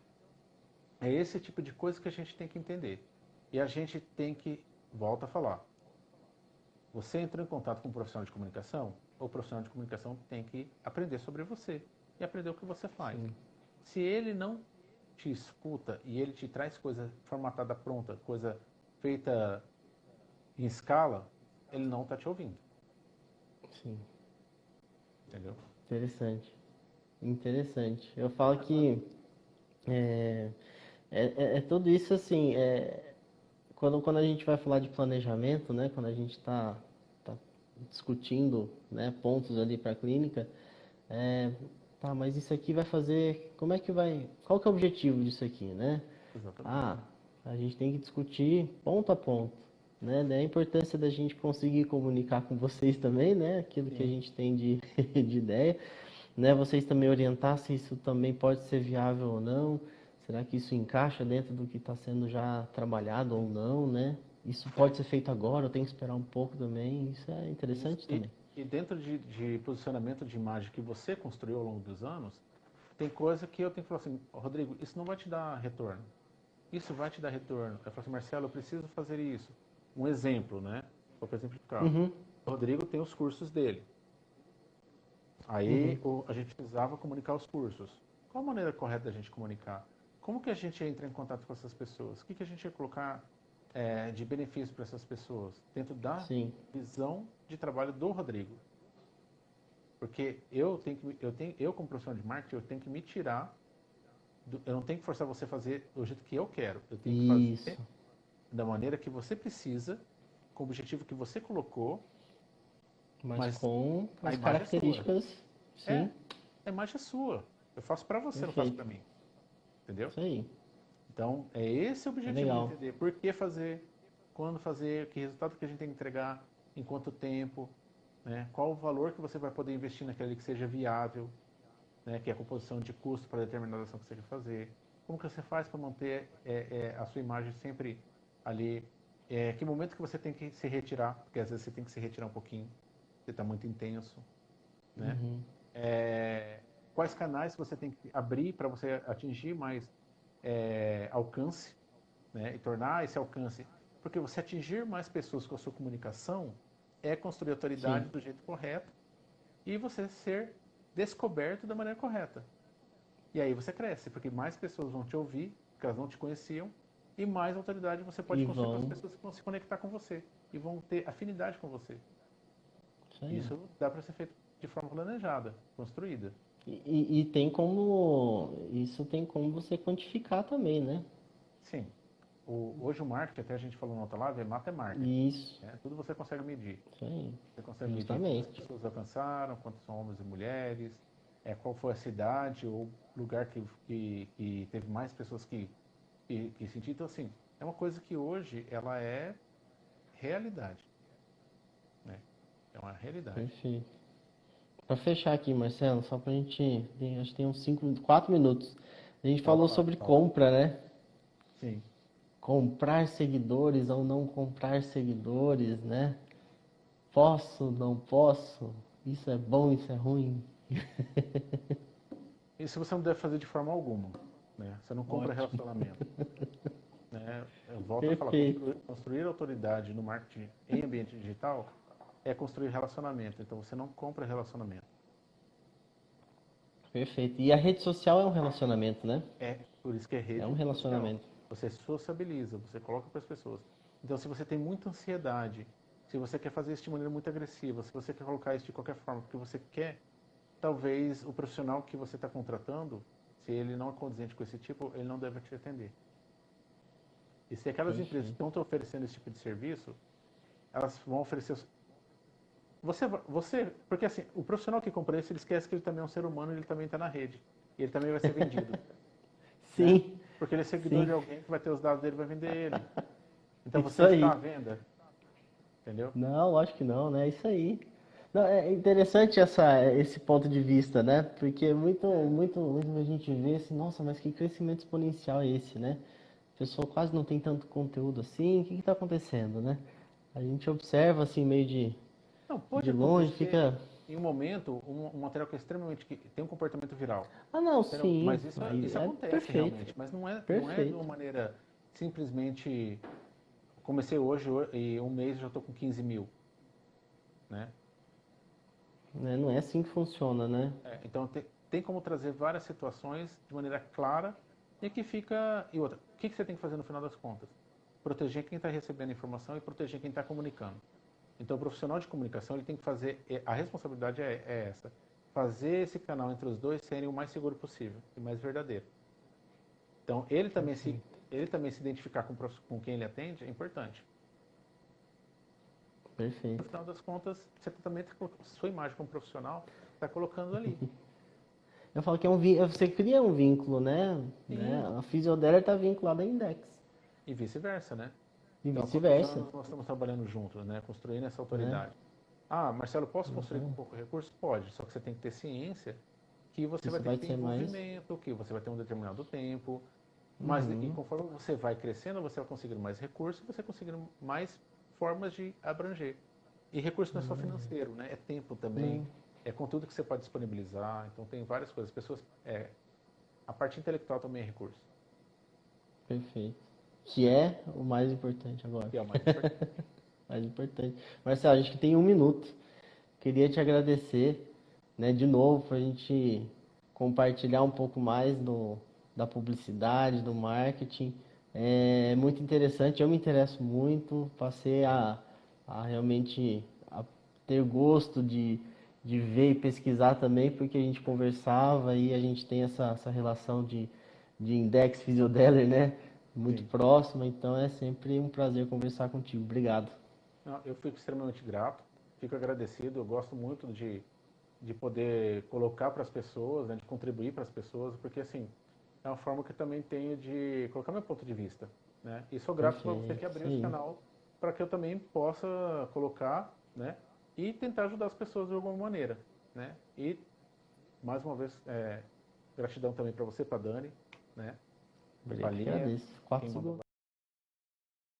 [SPEAKER 2] é esse tipo de coisa que a gente tem que entender. E a gente tem que, volta a falar, você entrou em contato com um profissional de comunicação, o profissional de comunicação tem que aprender sobre você e aprender o que você faz.
[SPEAKER 1] Sim.
[SPEAKER 2] Se ele não te escuta e ele te traz coisa formatada pronta, coisa feita em escala, ele não está te ouvindo.
[SPEAKER 1] Sim.
[SPEAKER 2] Entendeu?
[SPEAKER 1] Interessante. Interessante. Eu falo que é, é tudo isso assim. Quando a gente vai falar de planejamento, né? Quando a gente está tá discutindo, né, pontos ali para a clínica, é, tá, mas isso aqui vai fazer. Como é que vai. Qual que é o objetivo disso aqui, né?
[SPEAKER 2] Exatamente.
[SPEAKER 1] Ah, a gente tem que discutir ponto a ponto, né? Daí a importância da gente conseguir comunicar com vocês também, né? Aquilo que a
[SPEAKER 2] Sim.
[SPEAKER 1] gente tem de ideia, né? Vocês também orientar se isso também pode ser viável ou não. Será que isso encaixa dentro do que está sendo já trabalhado ou
[SPEAKER 2] Sim.
[SPEAKER 1] não, né? Isso pode ser feito agora, eu tenho que esperar um pouco também. Isso é
[SPEAKER 2] Isso.
[SPEAKER 1] interessante também.
[SPEAKER 2] E dentro de posicionamento de imagem que você construiu ao longo dos anos, tem coisa que eu tenho que falar assim, Rodrigo, isso não vai te dar retorno. Isso vai te dar retorno. Eu falo assim, Marcelo, eu preciso fazer isso. Um exemplo, né? Só para exemplificar.
[SPEAKER 1] Uhum,
[SPEAKER 2] O Rodrigo tem os cursos dele.
[SPEAKER 1] uhum,
[SPEAKER 2] Aí a gente precisava comunicar os cursos. Qual a maneira correta da gente comunicar? Como que a gente entra em contato com essas pessoas? O que, que a gente ia colocar de benefício para essas pessoas? Dentro da
[SPEAKER 1] sim,
[SPEAKER 2] visão de trabalho do Rodrigo. Porque eu como profissional de marketing, eu tenho que me tirar, eu não tenho que forçar você a fazer do jeito que eu quero. Eu tenho que fazer
[SPEAKER 1] isso.
[SPEAKER 2] da maneira que você precisa, com o objetivo que você colocou,
[SPEAKER 1] Mas
[SPEAKER 2] mas
[SPEAKER 1] com
[SPEAKER 2] a
[SPEAKER 1] as
[SPEAKER 2] imagem é sua.
[SPEAKER 1] características,
[SPEAKER 2] É,
[SPEAKER 1] sim,
[SPEAKER 2] a imagem é sua. Eu faço para você, não faço
[SPEAKER 1] perfeito.
[SPEAKER 2] para mim. Entendeu?
[SPEAKER 1] Isso aí,
[SPEAKER 2] Então, é esse o
[SPEAKER 1] é
[SPEAKER 2] objetivo de
[SPEAKER 1] legal.
[SPEAKER 2] entender por que fazer, quando fazer, que resultado que a gente tem que entregar, em quanto tempo, né? Qual o valor que você vai poder investir naquele que seja viável, né? Que é a composição de custo para determinada ação que você quer fazer. Como que você faz para manter a sua imagem sempre ali? Que momento que você tem que se retirar? Porque às vezes você tem que se retirar um pouquinho, você está muito intenso, né?
[SPEAKER 1] Uhum,
[SPEAKER 2] Quais canais você tem que abrir para você atingir mais alcance, né? E tornar esse alcance. Porque você atingir mais pessoas com a sua comunicação é construir autoridade
[SPEAKER 1] sim.
[SPEAKER 2] do jeito correto e você ser descoberto da maneira correta. E aí você cresce, porque mais pessoas vão te ouvir, porque elas não te conheciam, e mais autoridade você pode
[SPEAKER 1] E
[SPEAKER 2] construir com as
[SPEAKER 1] vão.
[SPEAKER 2] pessoas que vão se conectar com você e vão ter afinidade com você.
[SPEAKER 1] Isso aí.
[SPEAKER 2] Isso dá para ser feito de forma planejada, construída.
[SPEAKER 1] E tem como. Isso tem como você quantificar também, né?
[SPEAKER 2] Sim. Hoje o marketing, até a gente falou na outra live, é matemática.
[SPEAKER 1] Isso.
[SPEAKER 2] Né? Tudo você consegue medir.
[SPEAKER 1] Isso aí.
[SPEAKER 2] Você consegue medir quantas
[SPEAKER 1] Justamente.
[SPEAKER 2] pessoas alcançaram, quantos são homens e mulheres, qual foi a cidade ou lugar que teve mais pessoas que sentiram. Então, assim, é uma coisa que hoje ela é realidade. Né? É uma realidade.
[SPEAKER 1] Perfeito. Para fechar aqui, Marcelo, só pra gente. Acho que tem uns 4 minutos. A gente
[SPEAKER 2] Pode
[SPEAKER 1] falou
[SPEAKER 2] falar,
[SPEAKER 1] sobre
[SPEAKER 2] fala.
[SPEAKER 1] compra, né?
[SPEAKER 2] Sim.
[SPEAKER 1] Comprar seguidores ou não comprar seguidores, né? Posso, não posso? Isso é bom, isso é ruim?
[SPEAKER 2] Isso você não deve fazer de forma alguma. Né? Você não compra
[SPEAKER 1] Ótimo.
[SPEAKER 2] relacionamento. Né? Eu volto a falar,
[SPEAKER 1] Perfeito.
[SPEAKER 2] construir autoridade no marketing em ambiente digital é construir relacionamento. Então você não compra relacionamento.
[SPEAKER 1] Perfeito. E a rede social é um relacionamento, né?
[SPEAKER 2] É, por isso que é
[SPEAKER 1] É
[SPEAKER 2] rede
[SPEAKER 1] um
[SPEAKER 2] social.
[SPEAKER 1] relacionamento.
[SPEAKER 2] Você sociabiliza, você coloca para as pessoas. Então, se você tem muita ansiedade, se você quer fazer isso de maneira muito agressiva, se você quer colocar isso de qualquer forma, porque você quer, talvez o profissional que você está contratando, se ele não é condizente com esse tipo, ele não deve te atender. E se aquelas empresas que
[SPEAKER 1] Perfeito.
[SPEAKER 2] estão te oferecendo esse tipo de serviço, elas vão oferecer. Porque assim, o profissional que compra isso, ele esquece que ele também é um ser humano e ele também está na rede. E ele também vai ser vendido, né?
[SPEAKER 1] Sim,
[SPEAKER 2] Porque ele é seguidor
[SPEAKER 1] sim.
[SPEAKER 2] de alguém que vai ter os dados dele e vai vender ele. Então
[SPEAKER 1] Isso
[SPEAKER 2] você está à
[SPEAKER 1] aí.
[SPEAKER 2] venda, entendeu?
[SPEAKER 1] Não, acho que não, né? Isso aí. Não, é interessante esse ponto de vista, né? Porque muita gente vê assim, nossa, mas que crescimento exponencial é esse, né? A pessoa quase não tem tanto conteúdo assim, o que está acontecendo, né? A gente observa assim meio
[SPEAKER 2] Não,
[SPEAKER 1] de
[SPEAKER 2] pode
[SPEAKER 1] longe,
[SPEAKER 2] acontecer
[SPEAKER 1] fica,
[SPEAKER 2] em um momento um material que é extremamente que tem um comportamento viral.
[SPEAKER 1] ah não,
[SPEAKER 2] Entendeu?
[SPEAKER 1] sim,
[SPEAKER 2] Mas isso,
[SPEAKER 1] aí
[SPEAKER 2] isso
[SPEAKER 1] é
[SPEAKER 2] acontece
[SPEAKER 1] perfeito,
[SPEAKER 2] realmente, mas não é de uma
[SPEAKER 1] perfeito,
[SPEAKER 2] maneira simplesmente comecei hoje e um mês já estou com 15 mil, né?
[SPEAKER 1] né? Não é assim que funciona, né?
[SPEAKER 2] Então tem como trazer várias situações de maneira clara e que fica. E outra, o que você tem que fazer no final das contas? Proteger quem está recebendo a informação e proteger quem está comunicando. Então o profissional de comunicação ele tem que fazer, a responsabilidade é essa, fazer esse canal entre os dois serem o mais seguro possível e mais verdadeiro. Então
[SPEAKER 1] Perfeito,
[SPEAKER 2] ele também se identificar com quem ele atende é importante. No
[SPEAKER 1] perfeito.
[SPEAKER 2] final das contas, você também está colocando sua imagem como profissional, está colocando ali.
[SPEAKER 1] Eu falo que você cria um vínculo, né?
[SPEAKER 2] Sim.
[SPEAKER 1] A Physiodeller está vinculada à Index
[SPEAKER 2] E vice-versa, né?
[SPEAKER 1] e
[SPEAKER 2] Então, há quantos
[SPEAKER 1] vice-versa,
[SPEAKER 2] anos nós estamos trabalhando juntos, né? Construindo essa
[SPEAKER 1] né?
[SPEAKER 2] autoridade. Ah, Marcelo, posso construir com pouco recurso? Pode, só que você tem que ter ciência que você vai
[SPEAKER 1] Isso
[SPEAKER 2] ter que
[SPEAKER 1] vai
[SPEAKER 2] ter
[SPEAKER 1] ser mais.
[SPEAKER 2] envolvimento, que você vai ter um determinado tempo, mas e
[SPEAKER 1] Uhum,
[SPEAKER 2] conforme você vai crescendo, você vai conseguindo mais recursos, você vai conseguindo mais formas de abranger. E recurso não é só financeiro, né? É tempo também,
[SPEAKER 1] não,
[SPEAKER 2] é conteúdo que você pode disponibilizar, então tem várias coisas. A parte intelectual também é recurso,
[SPEAKER 1] perfeito. Que
[SPEAKER 2] né?
[SPEAKER 1] é o mais importante agora.
[SPEAKER 2] Que é o mais importante.
[SPEAKER 1] Mais importante. Marcelo, a gente tem 1 minuto. Queria te agradecer, né, de novo, para a gente compartilhar um pouco mais da publicidade, do marketing. É muito interessante, eu me interesso muito, passei a realmente a ter gosto de ver e pesquisar também, porque a gente conversava e a gente tem essa relação de Index Physiodeller, né? Muito
[SPEAKER 2] Sim.
[SPEAKER 1] próxima, então é sempre um prazer conversar contigo. Obrigado.
[SPEAKER 2] Não, eu fico extremamente grato, fico agradecido, eu gosto muito de poder colocar para as pessoas, né, de contribuir para as pessoas, porque assim, é uma forma que eu também tenho de colocar meu ponto de vista, né? E sou grato para você que
[SPEAKER 1] Perfeito,
[SPEAKER 2] abriu
[SPEAKER 1] isso
[SPEAKER 2] esse
[SPEAKER 1] aí.
[SPEAKER 2] canal para que eu também possa colocar, né? E tentar ajudar as pessoas de alguma maneira, né? E mais uma vez, gratidão também para você, para Dani, né?
[SPEAKER 1] Eu
[SPEAKER 2] Para
[SPEAKER 1] que
[SPEAKER 2] Linha,
[SPEAKER 1] agradeço. Quatro
[SPEAKER 2] quem mandou
[SPEAKER 1] segundos.